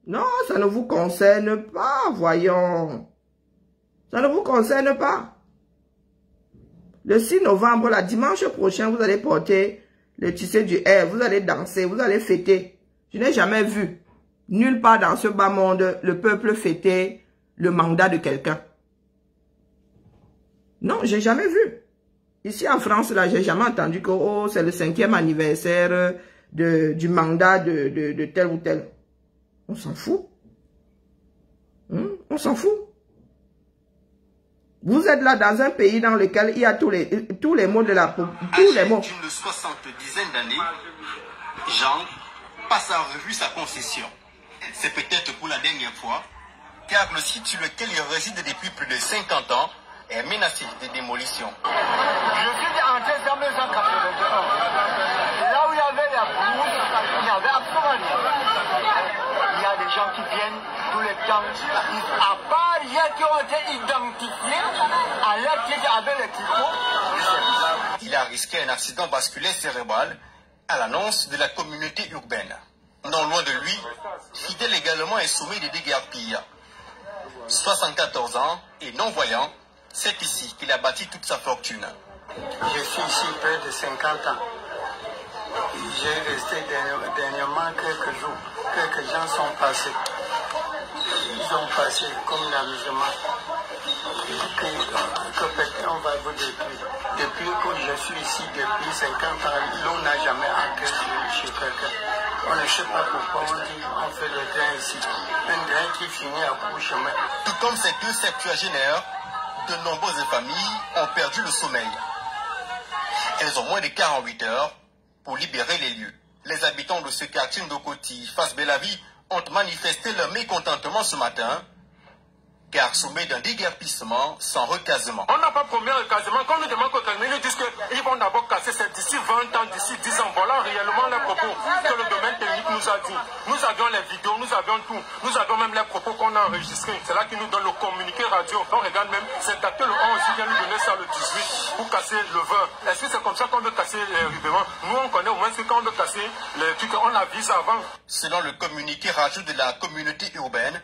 non, ça ne vous concerne pas, voyons. Ça ne vous concerne pas. Le 6 novembre, la dimanche prochain, vous allez porter le tissé du air, vous allez danser, vous allez fêter. Je n'ai jamais vu, nulle part dans ce bas monde, le peuple fêter le mandat de quelqu'un. Non, j'ai jamais vu. Ici en France, là, j'ai jamais entendu que oh, c'est le 5e anniversaire du mandat de tel ou tel. On s'en fout. On s'en fout. Vous êtes là dans un pays dans lequel il y a tous les mots de la... Tous les mots. D'une 70aine d'années, Jean passe en revue sa concession. C'est peut-être pour la dernière fois, car le site sur lequel il réside depuis plus de 50 ans est menacé de démolition. Je suis entré dans mes ans 81. Là où il y avait la boue, il n'y avait absolument rien. Il y a des gens qui viennent tous les temps, à part hier qui ont été identifiés à l'aide avec les tricots. Il a risqué un accident vasculaire cérébral à l'annonce de la communauté urbaine. Non loin de lui, Fidèle également est soumis de déguerpilles. 74 ans et non-voyant, c'est ici qu'il a bâti toute sa fortune. Je suis ici près de 50 ans. J'ai resté dernièrement quelques jours. Quelques gens sont passés. Ils ont passé comme l'amusement. Que on va vous depuis. Depuis que je suis ici, depuis 50 ans, l'on n'a jamais entré chez quelqu'un. On ne sait pas pourquoi on fait le train ici. Un train qui finit à bout chemin. Tout comme ces deux septuagénaires, de nombreuses familles ont perdu le sommeil. Elles ont moins de 48 heures pour libérer les lieux. Les habitants de ce quartier Ndokoti, face Belavie, ont manifesté leur mécontentement ce matin, car soumis d'un déguerpissement sans recasement. On n'a pas promis un recasement. Quand nous demandons qu'au ils nous disent qu'ils vont d'abord casser d'ici 20 ans, d'ici 10 ans. Voilà réellement les propos que le domaine technique nous a dit. Nous avions les vidéos, nous avions tout. Nous avions même les propos qu'on a enregistrés. C'est là qu'ils nous donnent le communiqué radio. On regarde même, c'est daté le 11, ils viennent nous donner ça le 18 pour casser le 20. Est-ce que c'est comme ça qu'on veut casser les riverains? Nous, on connaît au moins ce qu'on veut casser les trucs. On l'a vu avant. Selon le communiqué radio de la communauté urbaine,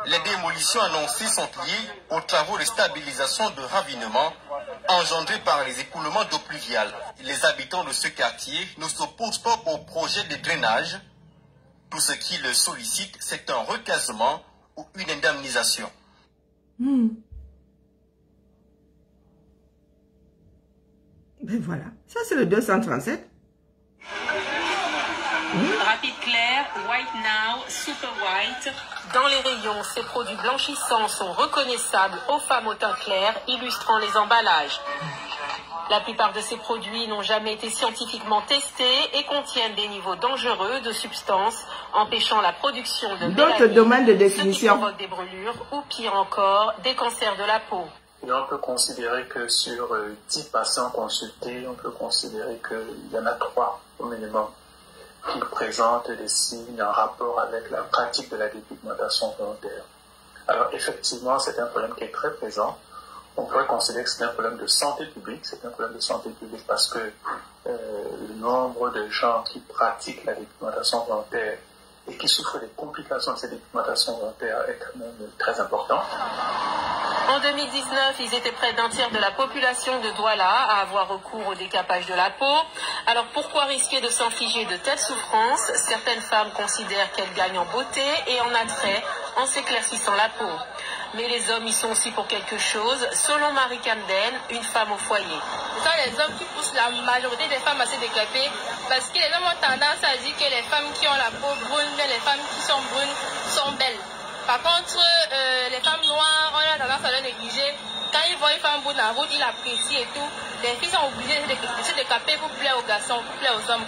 les démolitions annoncées sont liées aux travaux de stabilisation de ravinement engendrés par les écoulements d'eau pluviale. Les habitants de ce quartier ne s'opposent pas au projet de drainage. Tout ce qui le sollicite, c'est un recasement ou une indemnisation. Ben voilà, ça c'est le 237. Rapide clair, white now, super white. Dans les rayons, ces produits blanchissants sont reconnaissables aux femmes au teint clair, illustrant les emballages. La plupart de ces produits n'ont jamais été scientifiquement testés et contiennent des niveaux dangereux de substances, empêchant la production de d'autres domaines de définition, ce qui provoque des brûlures ou pire encore, des cancers de la peau. Et on peut considérer que sur 10 patients consultés, on peut considérer qu'il y en a 3 au minimum qui présentent des signes en rapport avec la pratique de la dépigmentation volontaire. Alors effectivement, c'est un problème qui est très présent. On pourrait considérer que c'est un problème de santé publique. C'est un problème de santé publique parce que le nombre de gens qui pratiquent la dépigmentation volontaire et qui souffrent des complications de cette dépigmentation volontaire est quand même très important. En 2019, ils étaient près d'un tiers de la population de Douala à avoir recours au décapage de la peau. Alors pourquoi risquer de s'infliger de telles souffrances? Certaines femmes considèrent qu'elles gagnent en beauté et en attrait en s'éclaircissant la peau. Mais les hommes y sont aussi pour quelque chose, selon Marie Camden, une femme au foyer. Ce sont les hommes qui poussent la majorité des femmes à se décaper parce que les hommes ont tendance à dire que les femmes qui ont la peau brune, les femmes qui sont brunes sont belles. Par contre, les femmes noires, on a tendance à les négliger. Quand ils voient une femme brune en route, ils l'apprécient et tout. Les filles sont obligées de se décaper pour plaire aux garçons, pour plaire aux hommes.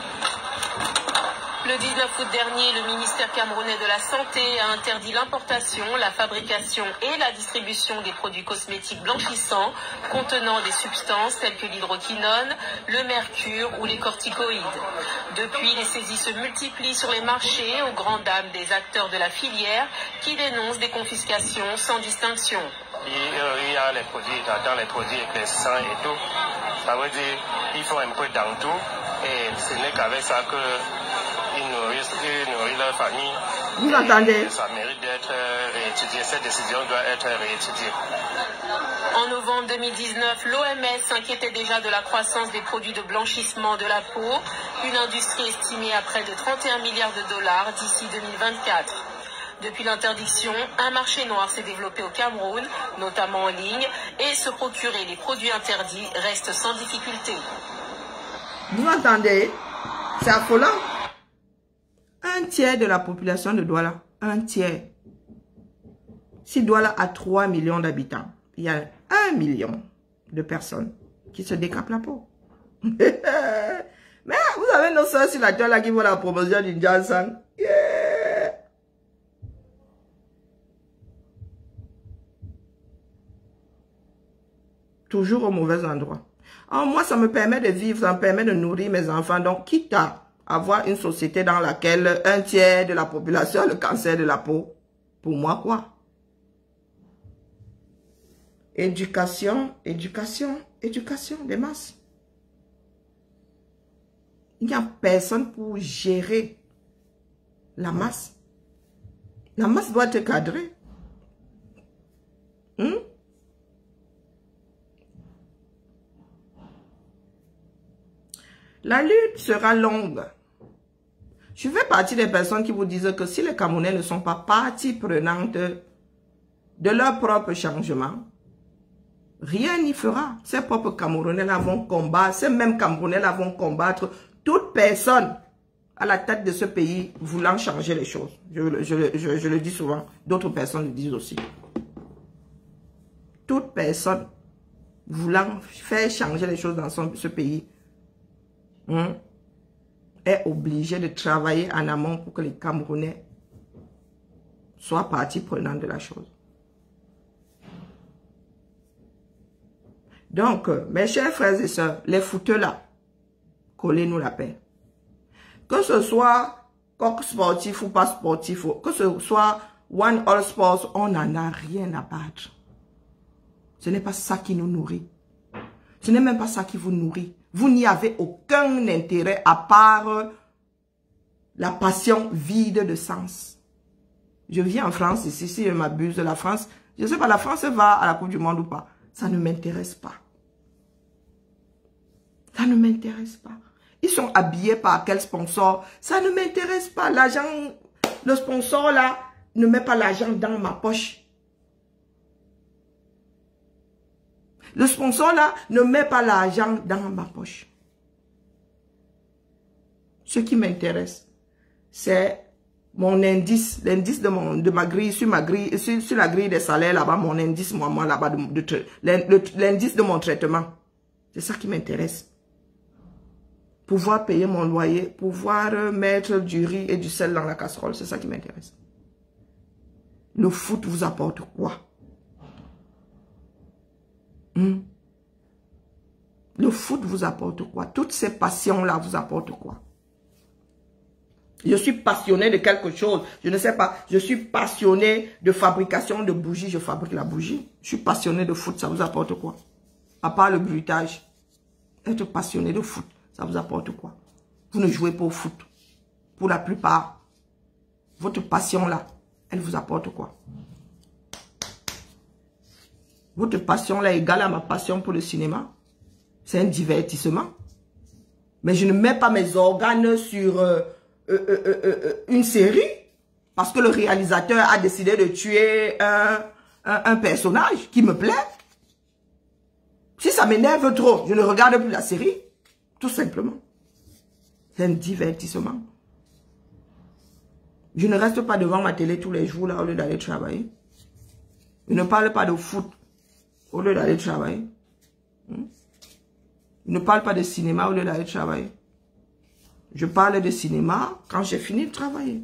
Le 19 août dernier, le ministère camerounais de la Santé a interdit l'importation, la fabrication et la distribution des produits cosmétiques blanchissants contenant des substances telles que l'hydroquinone, le mercure ou les corticoïdes. Depuis, les saisies se multiplient sur les marchés aux grandes dames des acteurs de la filière qui dénoncent des confiscations sans distinction. Il y a les produits hydratants, les produits éclaircissants et tout. Ça veut dire qu'il faut un peu dans tout et ce n'est qu'avec ça que et nourrir leur famille. Vous entendez? Ça mérite d'être réétudié. Cette décision doit être réétudiée. En novembre 2019, l'OMS s'inquiétait déjà de la croissance des produits de blanchissement de la peau, une industrie estimée à près de 31 milliards de dollars d'ici 2024. Depuis l'interdiction, un marché noir s'est développé au Cameroun, notamment en ligne, et se procurer les produits interdits reste sans difficulté. Vous entendez? C'est affolant. Un tiers de la population de Douala, un tiers. Si Douala a 3 millions d'habitants, il y a 1 million de personnes qui se décapent la peau. Mais vous avez nos soeurs sur la toile là qui font la promotion du Jansan. Yeah. Toujours au mauvais endroit. Oh, moi, ça me permet de vivre, ça me permet de nourrir mes enfants. Donc, quitte à avoir une société dans laquelle un tiers de la population a le cancer de la peau, pour moi, quoi? Éducation, éducation, éducation des masses. Il n'y a personne pour gérer la masse. La masse doit être cadrée. La lutte sera longue. Je fais partie des personnes qui vous disent que si les Camerounais ne sont pas partie prenante de leur propre changement, rien n'y fera. Ces propres Camerounais-là vont combattre, ces mêmes Camerounais-là vont combattre toute personne à la tête de ce pays voulant changer les choses. Je le dis souvent, d'autres personnes le disent aussi. Toute personne voulant faire changer les choses dans ce pays est obligée de travailler en amont pour que les Camerounais soient partie prenante de la chose. Donc, mes chers frères et sœurs, les fouteux là, collez-nous la paix. Que ce soit coq sportif ou pas sportif, que ce soit One All Sports, on n'en a rien à battre. Ce n'est pas ça qui nous nourrit. Ce n'est même pas ça qui vous nourrit. Vous n'y avez aucun intérêt à part la passion vide de sens. Je viens en France ici, si je m'abuse de la France, je ne sais pas, la France va à la Coupe du Monde ou pas. Ça ne m'intéresse pas. Ça ne m'intéresse pas. Ils sont habillés par quel sponsor? Ça ne m'intéresse pas. L'argent, le sponsor là, ne met pas l'argent dans ma poche. Le sponsor là, ne met pas l'argent dans ma poche. Ce qui m'intéresse, c'est mon indice, l'indice de ma grille, sur la grille des salaires là-bas, mon indice, moi là-bas, l'indice de mon traitement. C'est ça qui m'intéresse. Pouvoir payer mon loyer, pouvoir mettre du riz et du sel dans la casserole, c'est ça qui m'intéresse. Le foot vous apporte quoi? Le foot vous apporte quoi? Toutes ces passions-là vous apportent quoi? Je suis passionné de quelque chose. Je ne sais pas. Je suis passionné de fabrication de bougies. Je fabrique la bougie. Je suis passionné de foot. Ça vous apporte quoi? À part le bruitage. Être passionné de foot, ça vous apporte quoi? Vous ne jouez pas au foot. Pour la plupart. Votre passion-là, elle vous apporte quoi? Votre passion-là est égale à ma passion pour le cinéma. C'est un divertissement. Mais je ne mets pas mes organes sur une série parce que le réalisateur a décidé de tuer un personnage qui me plaît. Si ça m'énerve trop, je ne regarde plus la série. Tout simplement. C'est un divertissement. Je ne reste pas devant ma télé tous les jours là au lieu d'aller travailler. Je ne parle pas de foot au lieu d'aller travailler. Je ne parle pas de cinéma au lieu d'aller travailler. Je parle de cinéma quand j'ai fini de travailler.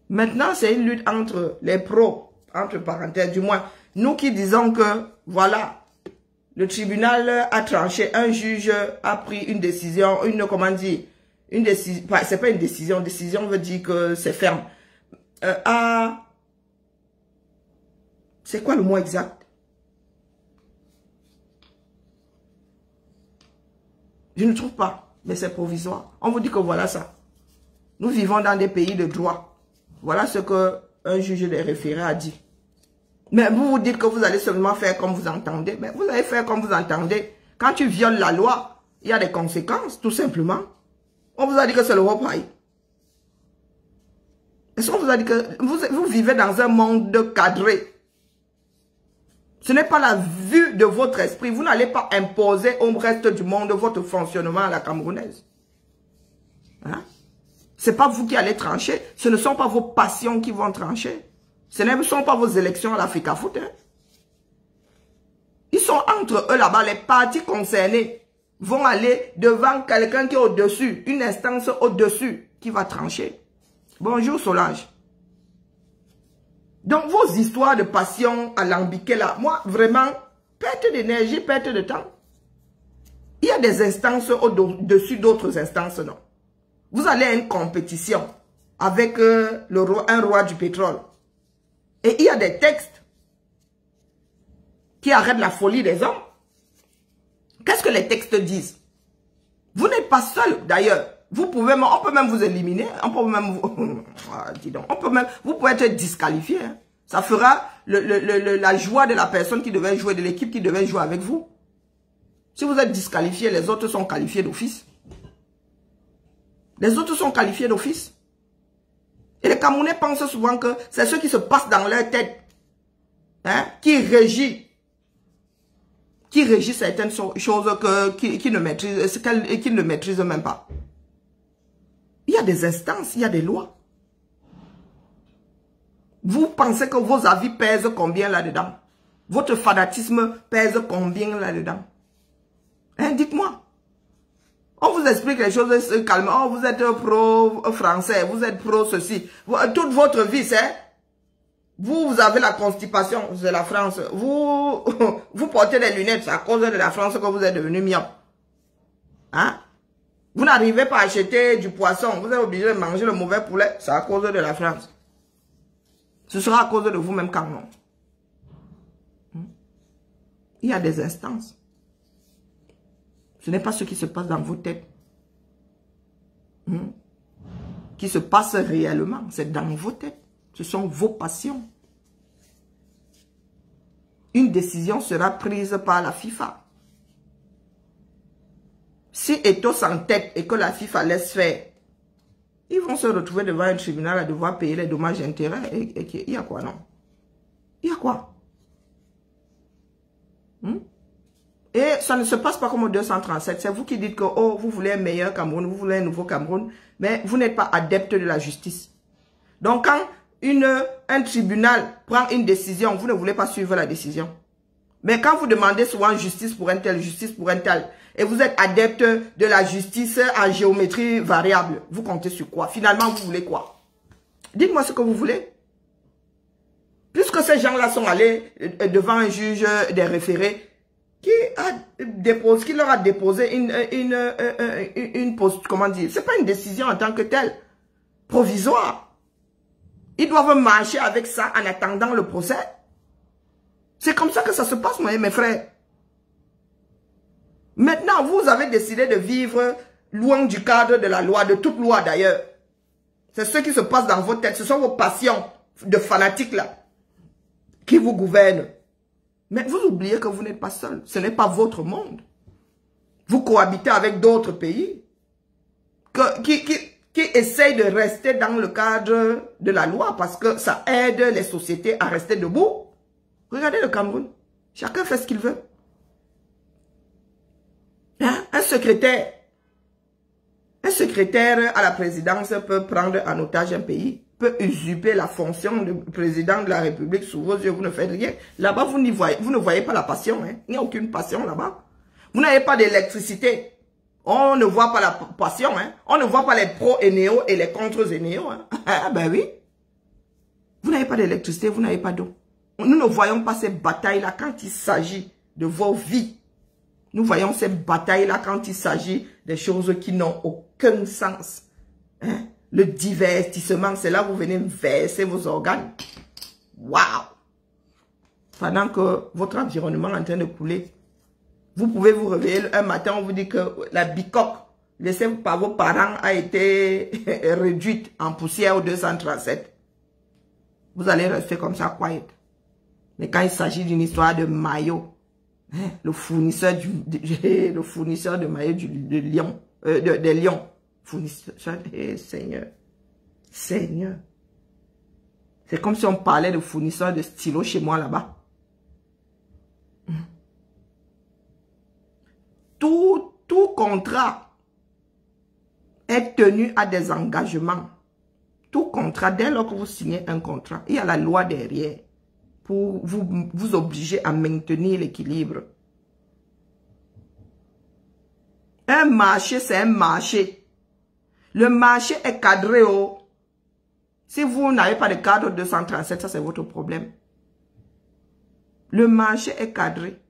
Maintenant, c'est une lutte entre les pros, entre parenthèses, du moins, nous qui disons que, voilà, le tribunal a tranché, un juge a pris une décision, comment dire, une décision, c'est pas une décision, décision veut dire que c'est ferme. C'est quoi le mot exact? Je ne trouve pas. Mais c'est provisoire. On vous dit que voilà ça. Nous vivons dans des pays de droit. Voilà ce qu'un juge des référés a dit. Mais vous vous dites que vous allez seulement faire comme vous entendez. Mais vous allez faire comme vous entendez. Quand tu violes la loi, il y a des conséquences, tout simplement. On vous a dit que c'est le pays. Est-ce qu'on vous a dit que vous vivez dans un monde cadré? Ce n'est pas la vue de votre esprit. Vous n'allez pas imposer au reste du monde votre fonctionnement à la camerounaise. Hein? Ce n'est pas vous qui allez trancher. Ce ne sont pas vos passions qui vont trancher. Ce ne sont pas vos élections à l'Africa Foot. Hein? Ils sont entre eux là-bas. Les partis concernés vont aller devant quelqu'un qui est au-dessus. Une instance au-dessus qui va trancher. Bonjour Solange. Donc vos histoires de passion alambiquées là, moi vraiment, perte d'énergie, perte de temps. Il y a des instances au-dessus d'autres instances, non. Vous allez à une compétition avec un roi du pétrole. Et il y a des textes qui arrêtent la folie des hommes. Qu'est-ce que les textes disent? Vous n'êtes pas seul d'ailleurs. On peut même vous éliminer. On peut même vous... dis donc, vous pouvez être disqualifié. Hein. Ça fera la joie de la personne qui devait jouer, de l'équipe qui devait jouer avec vous. Si vous êtes disqualifié, les autres sont qualifiés d'office. Les autres sont qualifiés d'office. Et les Camerounais pensent souvent que c'est ce qui se passe dans leur tête, hein, qui régit certaines choses qu'ils ne maîtrisent même pas. Il y a des instances, il y a des lois. Vous pensez que vos avis pèsent combien là-dedans? Votre fanatisme pèse combien là-dedans? Hein, dites-moi. On vous explique les choses calmement. Oh, vous êtes pro-français, vous êtes pro-ceci. Toute votre vie, c'est... Vous avez la constipation, c'est la France. Vous portez des lunettes, c'est à cause de la France que vous êtes devenu myope. Hein? Vous n'arrivez pas à acheter du poisson. Vous êtes obligé de manger le mauvais poulet. C'est à cause de la France. Ce sera à cause de vous-même quand non. Il y a des instances. Ce n'est pas ce qui se passe dans vos têtes. Qui se passe réellement. C'est dans vos têtes. Ce sont vos passions. Une décision sera prise par la FIFA. Si Eto'o s'entête et que la FIFA laisse faire, ils vont se retrouver devant un tribunal à devoir payer les dommages et intérêts. Et il y a quoi, non? Il y a quoi? Et ça ne se passe pas comme au 237. C'est vous qui dites que oh, vous voulez un meilleur Cameroun, vous voulez un nouveau Cameroun, mais vous n'êtes pas adepte de la justice. Donc quand un tribunal prend une décision, vous ne voulez pas suivre la décision. Mais quand vous demandez souvent justice pour un tel, et vous êtes adepte de la justice en géométrie variable, vous comptez sur quoi? Finalement, vous voulez quoi? Dites-moi ce que vous voulez. Puisque ces gens-là sont allés devant un juge des référés qui leur a déposé comment dire, c'est pas une décision en tant que telle, provisoire. Ils doivent marcher avec ça en attendant le procès. C'est comme ça que ça se passe, mes frères. Maintenant, vous avez décidé de vivre loin du cadre de la loi, de toute loi d'ailleurs. C'est ce qui se passe dans vos têtes. Ce sont vos passions de fanatiques là qui vous gouvernent. Mais vous oubliez que vous n'êtes pas seul. Ce n'est pas votre monde. Vous cohabitez avec d'autres pays qui essayent de rester dans le cadre de la loi parce que ça aide les sociétés à rester debout. Regardez le Cameroun. Chacun fait ce qu'il veut. Hein? Un secrétaire à la présidence peut prendre en otage un pays, peut usurper la fonction de président de la République sous vos yeux, vous ne faites rien. Là-bas, vous ne voyez pas la passion. Hein? Il n'y a aucune passion là-bas. Vous n'avez pas d'électricité. On ne voit pas la passion. Hein? On ne voit pas les pro-Eneo et les contre-Eneo. Hein? Ah ben oui. Vous n'avez pas d'électricité, vous n'avez pas d'eau. Nous ne voyons pas ces batailles-là quand il s'agit de vos vies. Nous voyons ces batailles-là quand il s'agit des choses qui n'ont aucun sens. Hein? Le divertissement, c'est là où vous venez verser vos organes. Waouh! Pendant que votre environnement est en train de couler, vous pouvez vous réveiller un matin, on vous dit que la bicoque laissée par vos parents a été réduite en poussière au 237, vous allez rester comme ça, quiet. Mais quand il s'agit d'une histoire de maillot, hein, le fournisseur de maillot des lions, fournisseur, Seigneur, Seigneur. C'est comme si on parlait de fournisseur de stylo chez moi là-bas. Tout contrat est tenu à des engagements. Tout contrat, dès lors que vous signez un contrat, il y a la loi derrière pour vous obliger à maintenir l'équilibre. Un marché, c'est un marché. Le marché est cadré. Si vous n'avez pas de cadre 237, ça c'est votre problème. Le marché est cadré.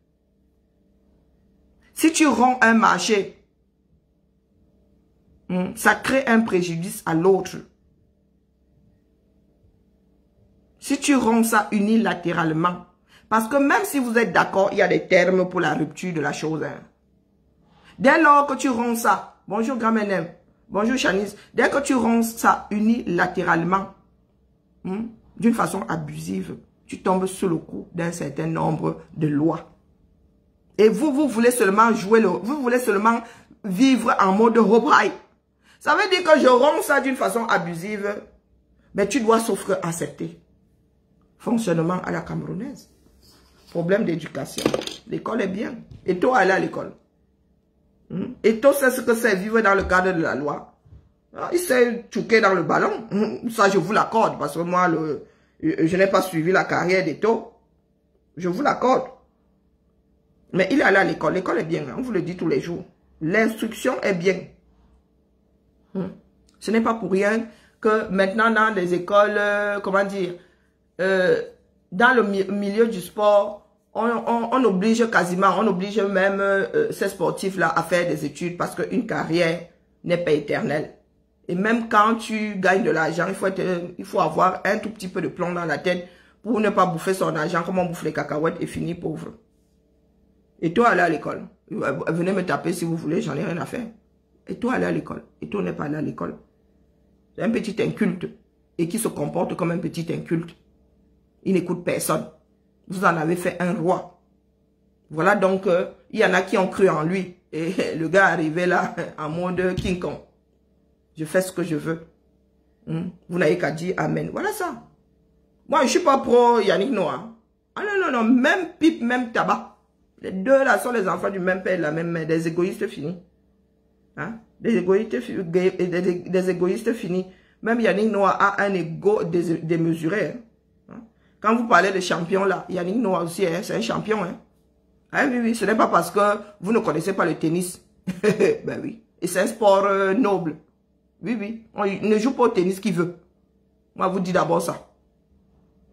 Si tu romps un marché, ça crée un préjudice à l'autre. Si tu romps ça unilatéralement, parce que même si vous êtes d'accord, il y a des termes pour la rupture de la chose. Hein. Dès lors que tu romps ça, bonjour Gramenem, bonjour Chanice, dès que tu romps ça unilatéralement, d'une façon abusive, tu tombes sous le coup d'un certain nombre de lois. Et vous voulez seulement jouer, vous voulez seulement vivre en mode robraille. Ça veut dire que je romps ça d'une façon abusive, mais tu dois sauf que accepter. Fonctionnement à la camerounaise. Problème d'éducation. L'école est bien. Et toi, aller à l'école. Et toi, c'est ce que c'est vivre dans le cadre de la loi. Il s'est chouqué dans le ballon. Ça, je vous l'accorde. Parce que moi, je n'ai pas suivi la carrière d'Eto. Je vous l'accorde. Mais il est allé à l'école. L'école est bien. On vous le dit tous les jours. L'instruction est bien. Ce n'est pas pour rien que maintenant, dans les écoles, comment dire, dans le milieu du sport, on oblige quasiment, on oblige même ces sportifs-là à faire des études parce qu'une carrière n'est pas éternelle. Et même quand tu gagnes de l'argent, il faut avoir un tout petit peu de plomb dans la tête pour ne pas bouffer son argent comme on bouffe les cacahuètes et finir pauvre. Et toi, allez à l'école. Venez me taper si vous voulez, j'en ai rien à faire. Et toi, allez à l'école. Et toi, n'est pas allé à l'école. C'est un petit inculte. Et qui se comporte comme un petit inculte. Il n'écoute personne. Vous en avez fait un roi. Voilà donc, il y en a qui ont cru en lui. Et le gars arrivé là, en mode King Kong. Je fais ce que je veux. Vous n'avez qu'à dire Amen. Voilà ça. Moi, je ne suis pas pro Yannick Noah. Ah non, même pipe, même tabac. Les deux là sont les enfants du même père, la même mère. Des égoïstes finis. Hein? Des égoïstes finis. Même Yannick Noah a un ego démesuré. Hein? Quand vous parlez de champion là, Yannick Noah aussi, hein, c'est un champion. Hein? Ah, oui, ce n'est pas parce que vous ne connaissez pas le tennis. Ben oui. Et c'est un sport noble. Oui. Il ne joue pas au tennis qu'il veut. Moi, vous dis d'abord ça.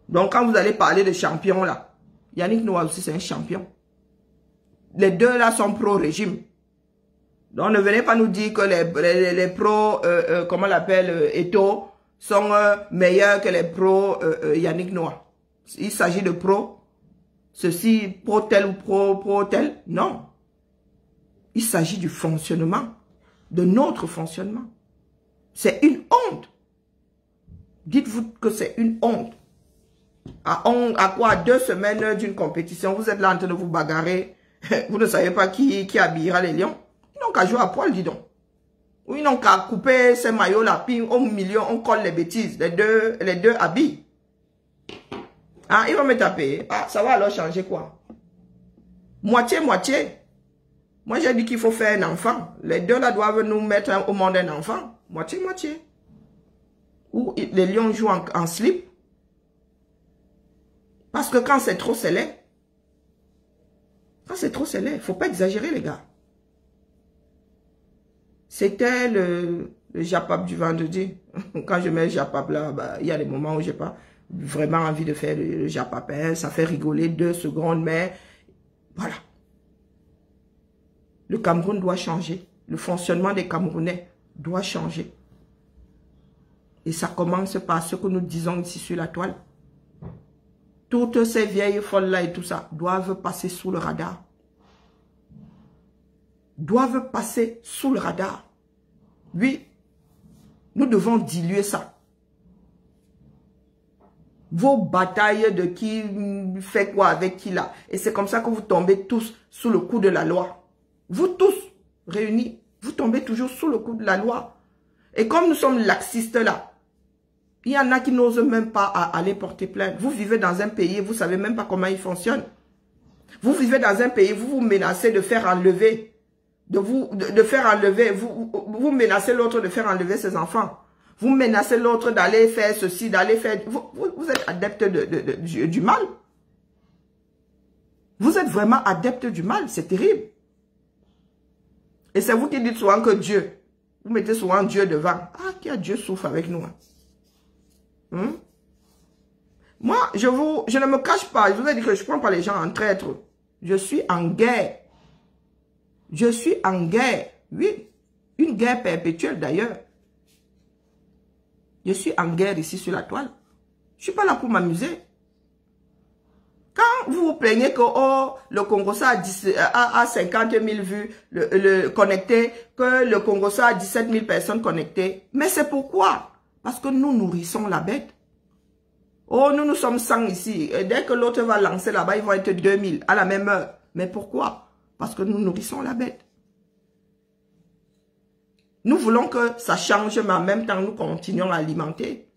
Donc, quand vous allez parler de champion là, Yannick Noah aussi, c'est un champion. Les deux là sont pro-régime. Donc, ne venez pas nous dire que les pros, comment on l'appelle, Eto, sont meilleurs que les pros Yannick Noah. Il s'agit de pro, ceci, pro tel ou pro tel. Non. Il s'agit du fonctionnement, de notre fonctionnement. C'est une honte. Dites-vous que c'est une honte. À quoi 2 semaines d'une compétition, vous êtes là en train de vous bagarrer. Vous ne savez pas qui habillera les lions. Ils n'ont qu'à jouer à poil, dis donc. Ou ils n'ont qu'à couper ces maillots-là, puis au milieu, on colle les bêtises. Les deux habillent. Ah, ils vont me taper. Ah, ça va alors changer quoi? Moitié. Moi, j'ai dit qu'il faut faire un enfant. Les deux là doivent nous mettre au monde un enfant. Moitié. Ou les lions jouent en slip. Parce que quand c'est trop, c'est laid. Quand c'est trop, c'est laid. Il ne faut pas exagérer, les gars. C'était le japap du vendredi. Quand je mets le japap là, bah, il y a des moments où je n'ai pas vraiment envie de faire le japap. Hein. Ça fait rigoler 2 secondes, mais voilà. Le Cameroun doit changer. Le fonctionnement des Camerounais doit changer. Et ça commence par ce que nous disons ici sur la toile. Toutes ces vieilles folles-là et tout ça doivent passer sous le radar. Doivent passer sous le radar. Oui, nous devons diluer ça. Vos batailles de qui fait quoi avec qui là. Et c'est comme ça que vous tombez tous sous le coup de la loi. Vous tous réunis, vous tombez toujours sous le coup de la loi. Et comme nous sommes laxistes là, il y en a qui n'osent même pas aller porter plainte. Vous vivez dans un pays, vous ne savez même pas comment il fonctionne. Vous vivez dans un pays, vous vous menacez de faire enlever, vous menacez l'autre de faire enlever ses enfants. Vous menacez l'autre d'aller faire ceci, d'aller faire... Vous êtes adepte du mal. Vous êtes vraiment adepte du mal, c'est terrible. Et c'est vous qui dites souvent que Dieu, vous mettez souvent Dieu devant. Ah, qui a Dieu souffre avec nous. Moi, je ne me cache pas. Je vous ai dit que je ne prends pas les gens en traître. Je suis en guerre. Je suis en guerre. Oui, une guerre perpétuelle d'ailleurs. Je suis en guerre ici sur la toile. Je ne suis pas là pour m'amuser. Quand vous vous plaignez que le Congo-Ça a 50 000 vues connectées, que le Congo-Ça a 17 000 personnes connectées, mais c'est pourquoi? Parce que nous nourrissons la bête. Oh, nous sommes 100 ici. Et dès que l'autre va lancer là-bas, ils vont être 2000 à la même heure. Mais pourquoi? Parce que nous nourrissons la bête. Nous voulons que ça change, mais en même temps, nous continuons à alimenter.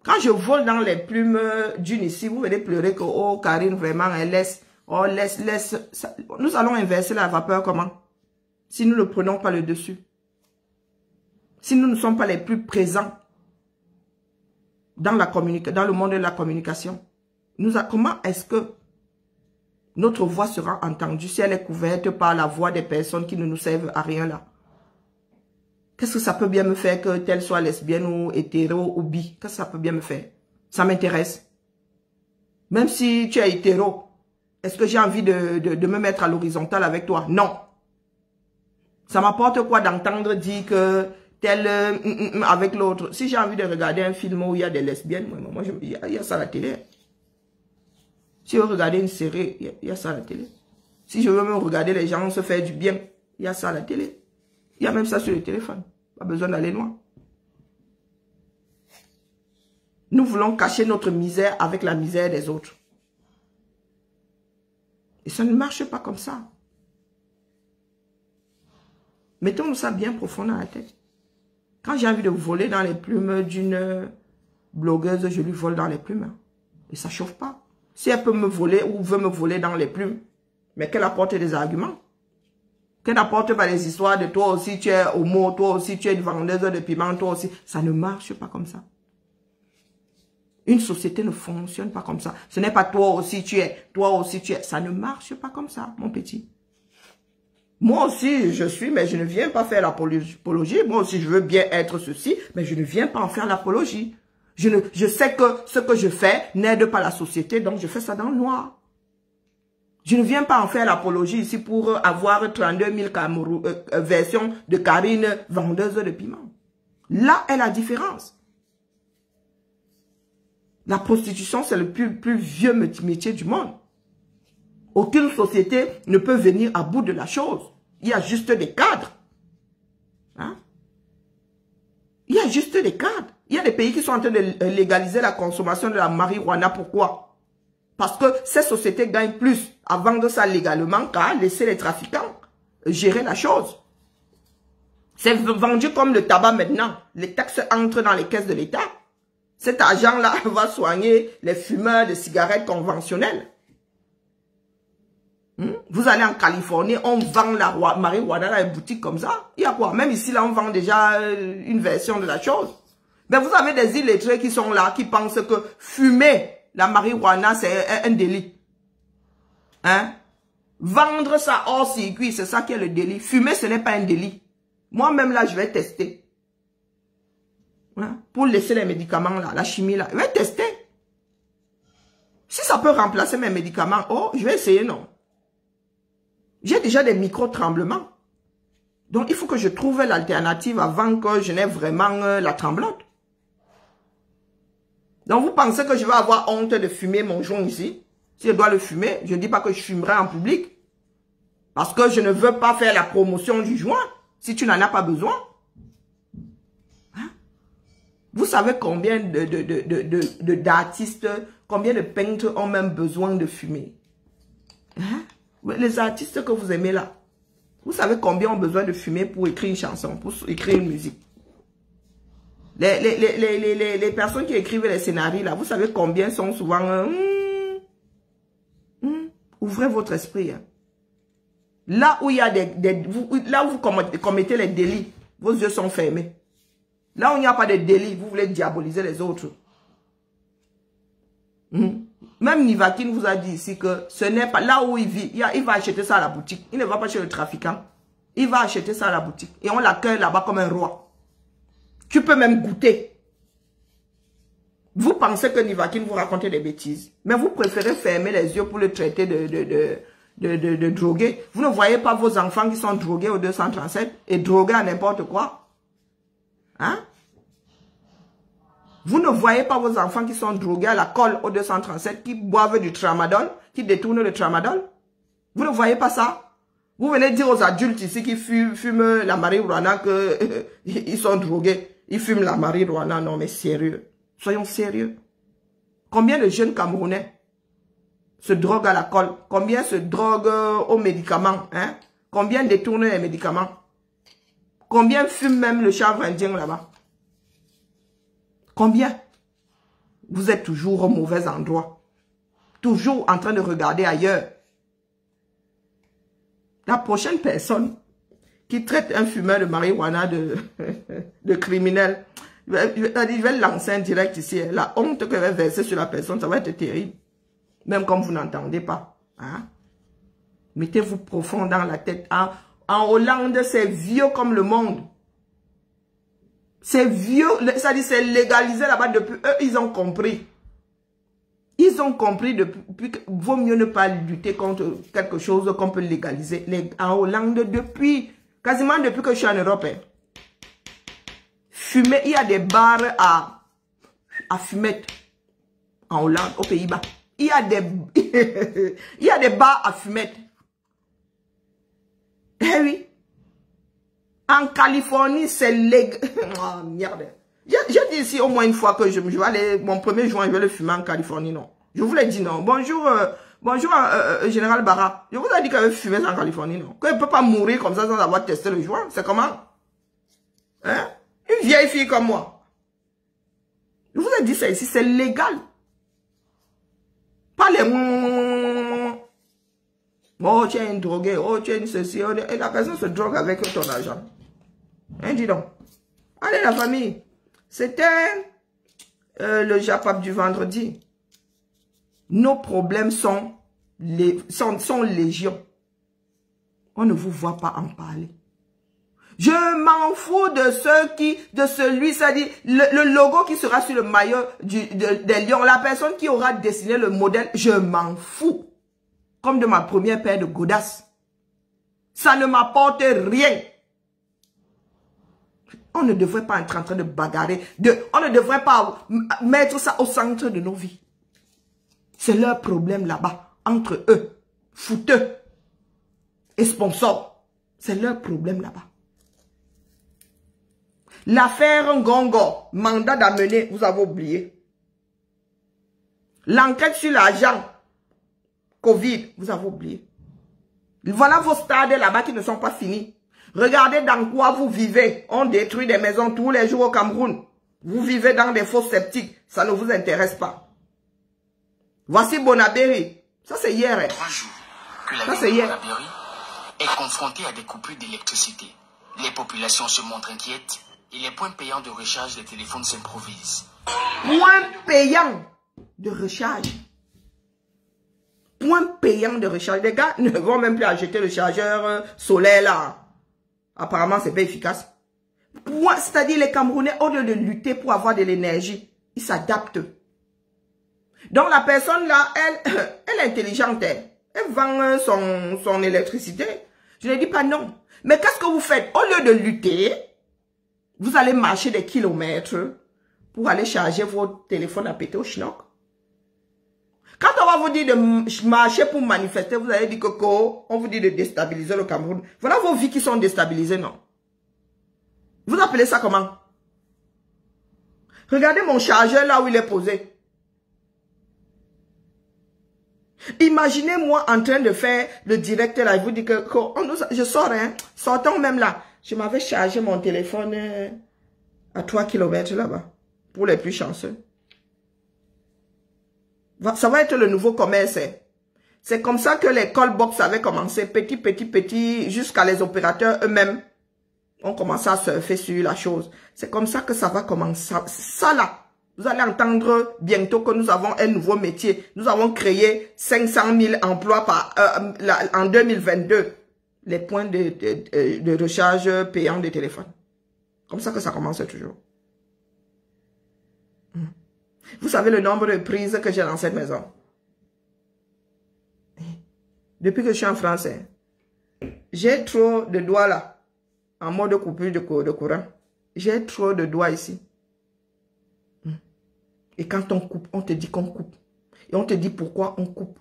Quand je vole dans les plumes d'une ici, vous venez pleurer que, oh, Karine, vraiment, elle laisse. Oh, laisse. Ça. Nous allons inverser la vapeur comment? Si nous ne prenons pas le dessus. Si nous ne sommes pas les plus présents dans le monde de la communication. Comment est-ce que notre voix sera entendue si elle est couverte par la voix des personnes qui ne nous servent à rien là? Qu'est-ce que ça peut bien me faire que telle soit lesbienne ou hétéro ou bi? Qu'est-ce que ça peut bien me faire? Ça m'intéresse. Même si tu es hétéro, est-ce que j'ai envie de me mettre à l'horizontale avec toi? Non. Ça m'apporte quoi d'entendre dire que tel avec l'autre? Si j'ai envie de regarder un film où il y a des lesbiennes, moi il y a ça à la télé. Si je veux regarder une série, il y a ça à la télé. Si je veux même regarder les gens se faire du bien, il y a ça à la télé. Il y a même ça sur le téléphone. Pas besoin d'aller loin. Nous voulons cacher notre misère avec la misère des autres. Et ça ne marche pas comme ça. Mettons ça bien profond dans la tête. Quand j'ai envie de voler dans les plumes d'une blogueuse, je lui vole dans les plumes. Et ça ne chauffe pas. Si elle peut me voler ou veut me voler dans les plumes, mais qu'elle apporte des arguments. Qu'elle apporte pas les histoires de toi aussi tu es homo, toi aussi tu es une vendeuse de piment, toi aussi. Ça ne marche pas comme ça. Une société ne fonctionne pas comme ça. Ce n'est pas toi aussi tu es, toi aussi tu es. Ça ne marche pas comme ça, mon petit. Moi aussi, je suis, mais je ne viens pas faire l'apologie. Moi aussi, je veux bien être ceci, mais je ne viens pas en faire l'apologie. Je sais que ce que je fais n'aide pas la société, donc je fais ça dans le noir. Je ne viens pas en faire l'apologie ici pour avoir 32 000 versions de Karine, vendeuse de piment. Là est la différence. La prostitution, c'est le plus vieux métier du monde. Aucune société ne peut venir à bout de la chose. Il y a juste des cadres. Hein? Il y a juste des cadres. Il y a des pays qui sont en train de légaliser la consommation de la marijuana. Pourquoi? Parce que ces sociétés gagnent plus à vendre ça légalement qu'à laisser les trafiquants gérer la chose. C'est vendu comme le tabac maintenant. Les taxes entrent dans les caisses de l'État. Cet argent-là va soigner les fumeurs de cigarettes conventionnelles. Vous allez en Californie, on vend la marijuana dans les boutiques comme ça. Il y a quoi? Même ici, là, on vend déjà une version de la chose. Mais vous avez des illettrés qui sont là, qui pensent que fumer la marijuana, c'est un délit. Hein? Vendre ça hors circuit, c'est ça qui est le délit. Fumer, ce n'est pas un délit. Moi-même, là, je vais tester. Hein? Pour laisser les médicaments, là, la chimie, là. Je vais tester. Si ça peut remplacer mes médicaments, oh, je vais essayer, non. J'ai déjà des micro-tremblements. Donc, il faut que je trouve l'alternative avant que je n'ai vraiment la tremblote. Donc, vous pensez que je vais avoir honte de fumer mon joint ici? Si je dois le fumer, je ne dis pas que je fumerai en public. Parce que je ne veux pas faire la promotion du joint si tu n'en as pas besoin. Hein? Vous savez combien d'artistes, combien de peintres ont même besoin de fumer? Hein? Les artistes que vous aimez là, vous savez combien ont besoin de fumer pour écrire une chanson, pour écrire une musique? Les personnes qui écrivent les scénarios là, vous savez combien sont souvent... ouvrez votre esprit. Hein. Là où il y a là où vous commettez les délits, vos yeux sont fermés. Là où il n'y a pas de délit, vous voulez diaboliser les autres. Même Nivakin vous a dit ici que ce n'est pas là où il vit. Il va acheter ça à la boutique. Il ne va pas chez le trafiquant. Il va acheter ça à la boutique. Et on l'accueille là-bas comme un roi. Tu peux même goûter. Vous pensez que Nivakin vous raconte des bêtises. Mais vous préférez fermer les yeux pour le traiter de drogué. Vous ne voyez pas vos enfants qui sont drogués au 237 et drogués à n'importe quoi. Hein? Vous ne voyez pas vos enfants qui sont drogués à la colle au 237, qui boivent du tramadol, qui détournent le tramadol. Vous ne voyez pas ça? Vous venez dire aux adultes ici qui fument la marijuana qu'ils sont drogués. Ils fument la marijuana. Non mais sérieux. Soyons sérieux. Combien de jeunes Camerounais se droguent à la colle? Combien se droguent aux médicaments? Hein? Combien détournent les médicaments? Combien fument même le chanvre indien là-bas? Combien? Vous êtes toujours au mauvais endroit. Toujours en train de regarder ailleurs. La prochaine personne qui traite un fumeur de marijuana de criminel, je vais lancer un direct ici. La honte que va verser sur la personne, ça va être terrible. Même comme vous n'entendez pas. Hein? Mettez-vous profond dans la tête. En Hollande, c'est vieux comme le monde. C'est vieux, c'est-à-dire c'est légalisé là-bas depuis eux, ils ont compris. Ils ont compris depuis qu'il vaut mieux ne pas lutter contre quelque chose qu'on peut légaliser. En Hollande, quasiment depuis que je suis en Europe, fumer, il y a des bars à fumette en Hollande, aux Pays-Bas. Il y a des bars à fumette. Eh oui. En Californie, c'est légal. Oh, merde. J'ai dit ici au moins une fois que je vais aller, mon 1er juin, je vais le fumer en Californie, non. Je vous l'ai dit, non. Bonjour, Général Barra. Je vous ai dit qu'elle veut fumer en Californie, non. Qu'elle ne peut pas mourir comme ça sans avoir testé le joint. C'est comment? Hein? Une vieille fille comme moi. Je vous ai dit ça ici, c'est légal. Pas les... Oh, tu es une droguée, oh, tu es une ceci, et la personne se drogue avec ton argent. Hein, dis donc. Allez, la famille. C'était le Japap du vendredi. Nos problèmes sont légion. On ne vous voit pas en parler. Je m'en fous de celui, c'est-à-dire le logo qui sera sur le maillot des lions, la personne qui aura dessiné le modèle, je m'en fous. Comme de ma première paire de godasses. Ça ne m'apporte rien. On ne devrait pas être en train de bagarrer. On ne devrait pas mettre ça au centre de nos vies. C'est leur problème là-bas. Entre eux, fouteux et sponsors. C'est leur problème là-bas. L'affaire Ngongo, mandat d'amener, vous avez oublié. L'enquête sur l'agent Covid, vous avez oublié. Voilà vos stades là-bas qui ne sont pas finis. Regardez dans quoi vous vivez. On détruit des maisons tous les jours au Cameroun. Vous vivez dans des fosses sceptiques. Ça ne vous intéresse pas. Voici Bonabéry. Ça c'est hier. Hein. 3 jours que la ville de Bonabéry est confrontée à des coupures d'électricité. Les populations se montrent inquiètes et les points payants de recharge des téléphones s'improvisent. Points payants de recharge. Point payant de recharge. Les gars ne vont même plus acheter le chargeur solaire là. Apparemment, c'est pas efficace. C'est-à-dire les Camerounais, au lieu de lutter pour avoir de l'énergie, ils s'adaptent. Donc la personne là, elle est intelligente. Elle vend son électricité. Je ne dis pas non. Mais qu'est-ce que vous faites? Au lieu de lutter, vous allez marcher des kilomètres pour aller charger votre téléphone à péter au schnock. Quand on va vous dire de marcher pour manifester, vous allez dire que on vous dit de déstabiliser le Cameroun. Voilà vos vies qui sont déstabilisées, non? Vous appelez ça comment? Regardez mon chargeur là où il est posé. Imaginez-moi en train de faire le direct là, je vous dis que je sors, hein, sortons même là. Je m'avais chargé mon téléphone à 3 km là-bas, pour les plus chanceux. Ça va être le nouveau commerce. C'est comme ça que les call box avaient commencé, petit, jusqu'à les opérateurs eux-mêmes ont commencé à surfer sur la chose. C'est comme ça que ça va commencer. Ça là, vous allez entendre bientôt que nous avons un nouveau métier. Nous avons créé 500 000 emplois en 2022. Les points de recharge payants de téléphone. Comme ça que ça commence toujours. Vous savez le nombre de prises que j'ai dans cette maison. Depuis que je suis en France, j'ai trop de doigts là. En mode coupure de courant. J'ai trop de doigts ici. Et quand on coupe, on te dit qu'on coupe. Et on te dit pourquoi on coupe.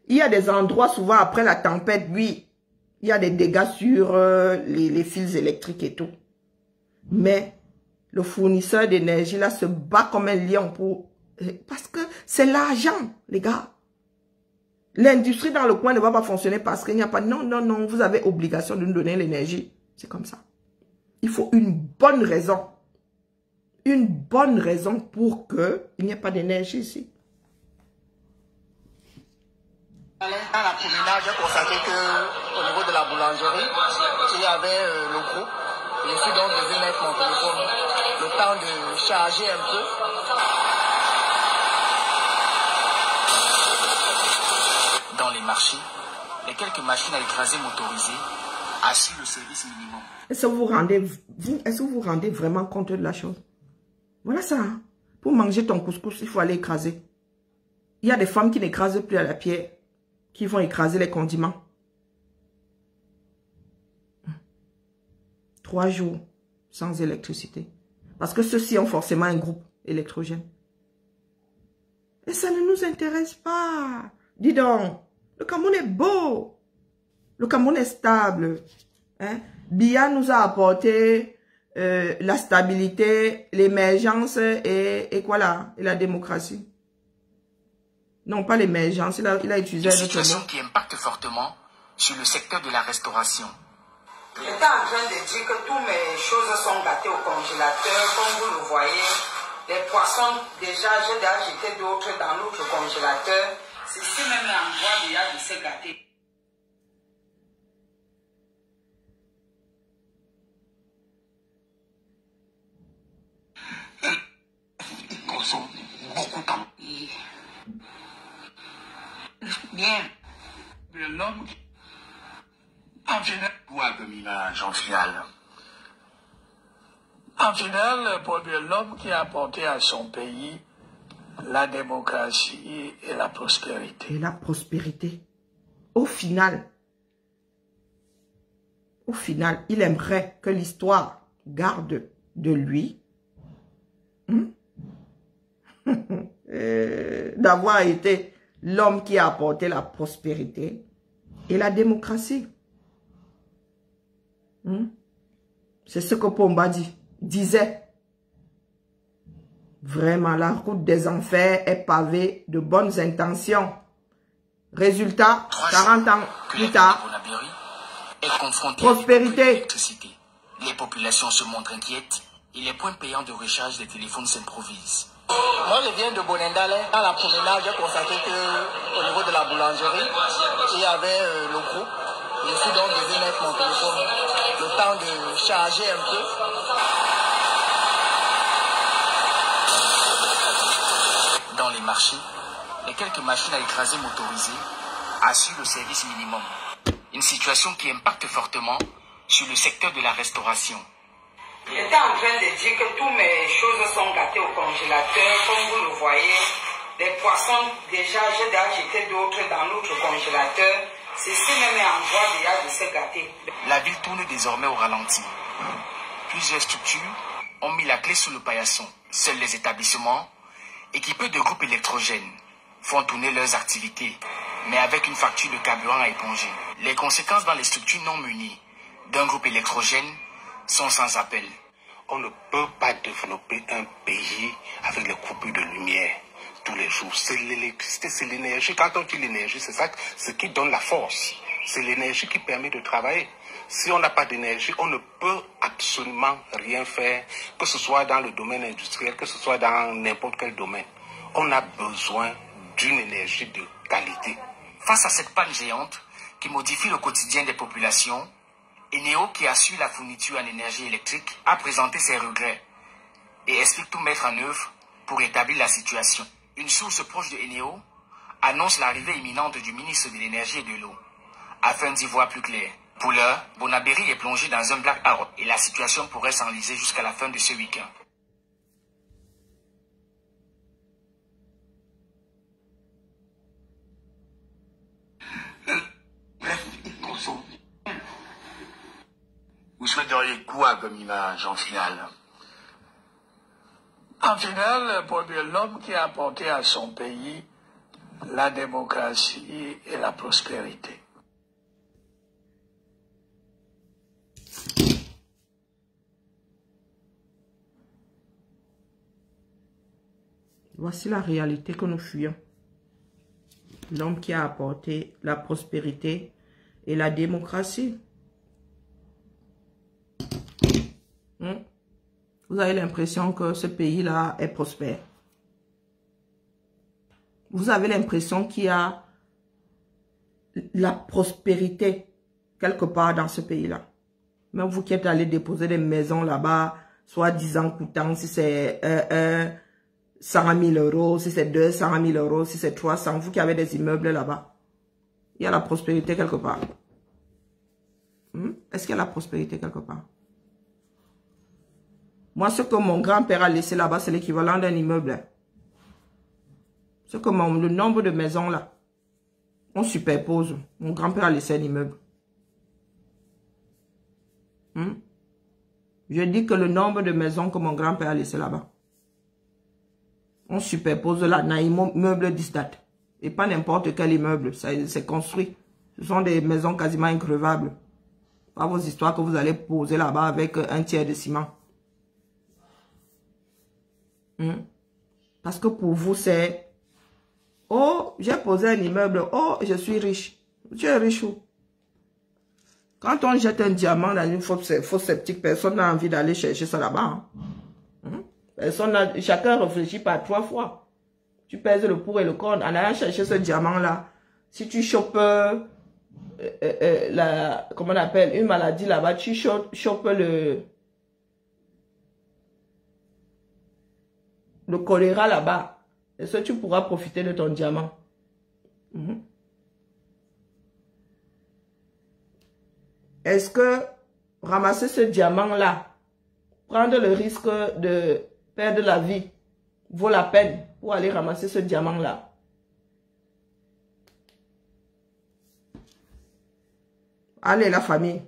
Il y a des endroits, souvent après la tempête, oui, il y a des dégâts sur les fils électriques et tout. Mais le fournisseur d'énergie là se bat comme un lion pour... Parce que c'est l'argent, les gars. L'industrie dans le coin ne va pas fonctionner parce qu'il n'y a pas... Non, vous avez obligation de nous donner l'énergie. C'est comme ça. Il faut une bonne raison. Une bonne raison pour qu'il n'y ait pas d'énergie ici. Dans la promenade, j'ai constaté qu'au niveau de la boulangerie, il y avait le groupe. Je suis donc devenu mettre mon téléphone le temps de charger un peu. Dans les marchés, les quelques machines à écraser motorisées assurent le service minimum. Est-ce que vous vous rendez vraiment compte de la chose? Voilà ça. Hein? Pour manger ton couscous, il faut aller écraser. Il y a des femmes qui n'écrasent plus à la pierre, qui vont écraser les condiments. 3 jours sans électricité. Parce que ceux-ci ont forcément un groupe électrogène. Et ça ne nous intéresse pas. Dis donc, le Cameroun est beau. Le Cameroun est stable. Hein? Biya nous a apporté la stabilité, l'émergence et quoi là? Et la démocratie. Non, pas l'émergence. Il a utilisé une un autre situation mot. qui impacte fortement sur le secteur de la restauration. J'étais en train de dire que toutes mes choses sont gâtées au congélateur. Comme vous le voyez, les poissons, déjà, j'ai déjà jeté d'autres dans l'autre congélateur. Ceci même est en voie déjà de se gâter. Ils consomment beaucoup de temps. Bien. L'homme, en général, en général, pour l'homme qui a apporté à son pays la démocratie et la prospérité. Et la prospérité. Au final, il aimerait que l'histoire garde de lui d'avoir été l'homme qui a apporté la prospérité et la démocratie. C'est ce que Pomba disait. Vraiment, la route des enfers est pavée de bonnes intentions. Résultat, 40 ans plus tard, prospérité. Les populations se montrent inquiètes et les points payants de recharge des téléphones s'improvisent. Moi, je viens de Bonendale. Dans la promenade, j'ai constaté qu'au niveau de la boulangerie, il y avait le groupe. Je suis donc devenu mettre mon téléphone le temps de charger un peu. Dans les marchés, les quelques machines à écraser motorisées assurent le service minimum. Une situation qui impacte fortement sur le secteur de la restauration. J'étais en train de dire que toutes mes choses sont gâtées au congélateur. Comme vous le voyez, les poissons, déjà, j'ai déjà jeté d'autres dans l'autre congélateur. Ceci même est en voie déjà de se gâter. La ville tourne désormais au ralenti. Plusieurs structures ont mis la clé sous le paillasson. Seuls les établissements et qui peu de groupes électrogènes font tourner leurs activités, mais avec une facture de carburant à éponger. Les conséquences dans les structures non munies d'un groupe électrogène sont sans appel. On ne peut pas développer un pays avec les coupures de lumière tous les jours. C'est l'électricité, c'est l'énergie. Quand on dit l'énergie, c'est ça ce qui donne la force. C'est l'énergie qui permet de travailler. Si on n'a pas d'énergie, on ne peut absolument rien faire, que ce soit dans le domaine industriel, que ce soit dans n'importe quel domaine. On a besoin d'une énergie de qualité. Face à cette panne géante qui modifie le quotidien des populations, Eneo, qui assure la fourniture en énergie électrique, a présenté ses regrets et explique tout mettre en œuvre pour rétablir la situation. Une source proche de Eneo annonce l'arrivée imminente du ministre de l'Énergie et de l'Eau, afin d'y voir plus clair. Pour l'heure, Bonabéry est plongé dans un blackout et la situation pourrait s'enliser jusqu'à la fin de ce week-end. Vous souhaiteriez quoi comme image en finale? En finale, pour l'homme qui a apporté à son pays la démocratie et la prospérité. Voici la réalité que nous fuyons. L'homme qui a apporté la prospérité et la démocratie. Vous avez l'impression que ce pays-là est prospère. Vous avez l'impression qu'il y a la prospérité quelque part dans ce pays-là. Même vous qui êtes allé déposer des maisons là-bas, soi-disant coûtant, si c'est 100 000 euros, si c'est 200 000 euros, si c'est 300, vous qui avez des immeubles là-bas, il y a la prospérité quelque part. Est-ce qu'il y a la prospérité quelque part? Moi, ce que mon grand-père a laissé là-bas, c'est l'équivalent d'un immeuble. Ce que le nombre de maisons là, on superpose. Mon grand-père a laissé un immeuble. Je dis que le nombre de maisons que mon grand-père a laissé là-bas, on superpose là dans immeuble d'Istat. Et pas n'importe quel immeuble, c'est construit. Ce sont des maisons quasiment increvables. Pas vos histoires que vous allez poser là-bas avec un tiers de ciment. Parce que pour vous, c'est... Oh, j'ai posé un immeuble. Oh, je suis riche. Tu es riche où? Quand on jette un diamant dans une fosse septique, personne n'a envie d'aller chercher ça là-bas. Chacun réfléchit par 3 fois. Tu pèses le pour et le contre. En allant chercher ce diamant-là, si tu chopes... comment on appelle? Une maladie là-bas, tu chopes le choléra là-bas. Est-ce que tu pourras profiter de ton diamant? Est-ce que ramasser ce diamant-là, prendre le risque de perdre la vie, vaut la peine pour aller ramasser ce diamant-là? Allez, la famille.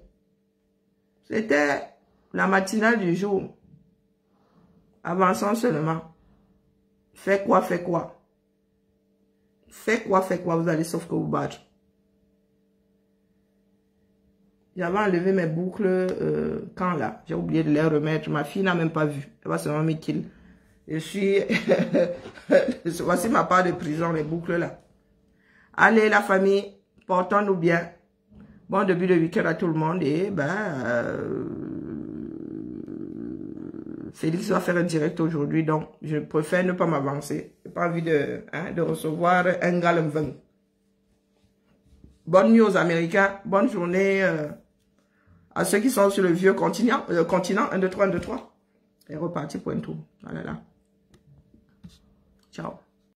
C'était la matinale du jour. Avançons seulement. Fais quoi, fais quoi? Fais quoi, fais quoi? Vous allez sauf que vous battre. J'avais enlevé mes boucles quand là? J'ai oublié de les remettre. Ma fille n'a même pas vu. Elle va seulement me kill. Je suis... Voici ma part de prison, les boucles là. Allez, la famille. Portons-nous bien. Bon début de week-end à tout le monde. Et Félix va faire un direct aujourd'hui, donc je préfère ne pas m'avancer. Je n'ai pas envie de recevoir un galemvin. Bonne nuit aux Américains, bonne journée à ceux qui sont sur le vieux continent. 1, 2, 3, 1, 2, 3. Et reparti pour un tour. Voilà là. Ciao.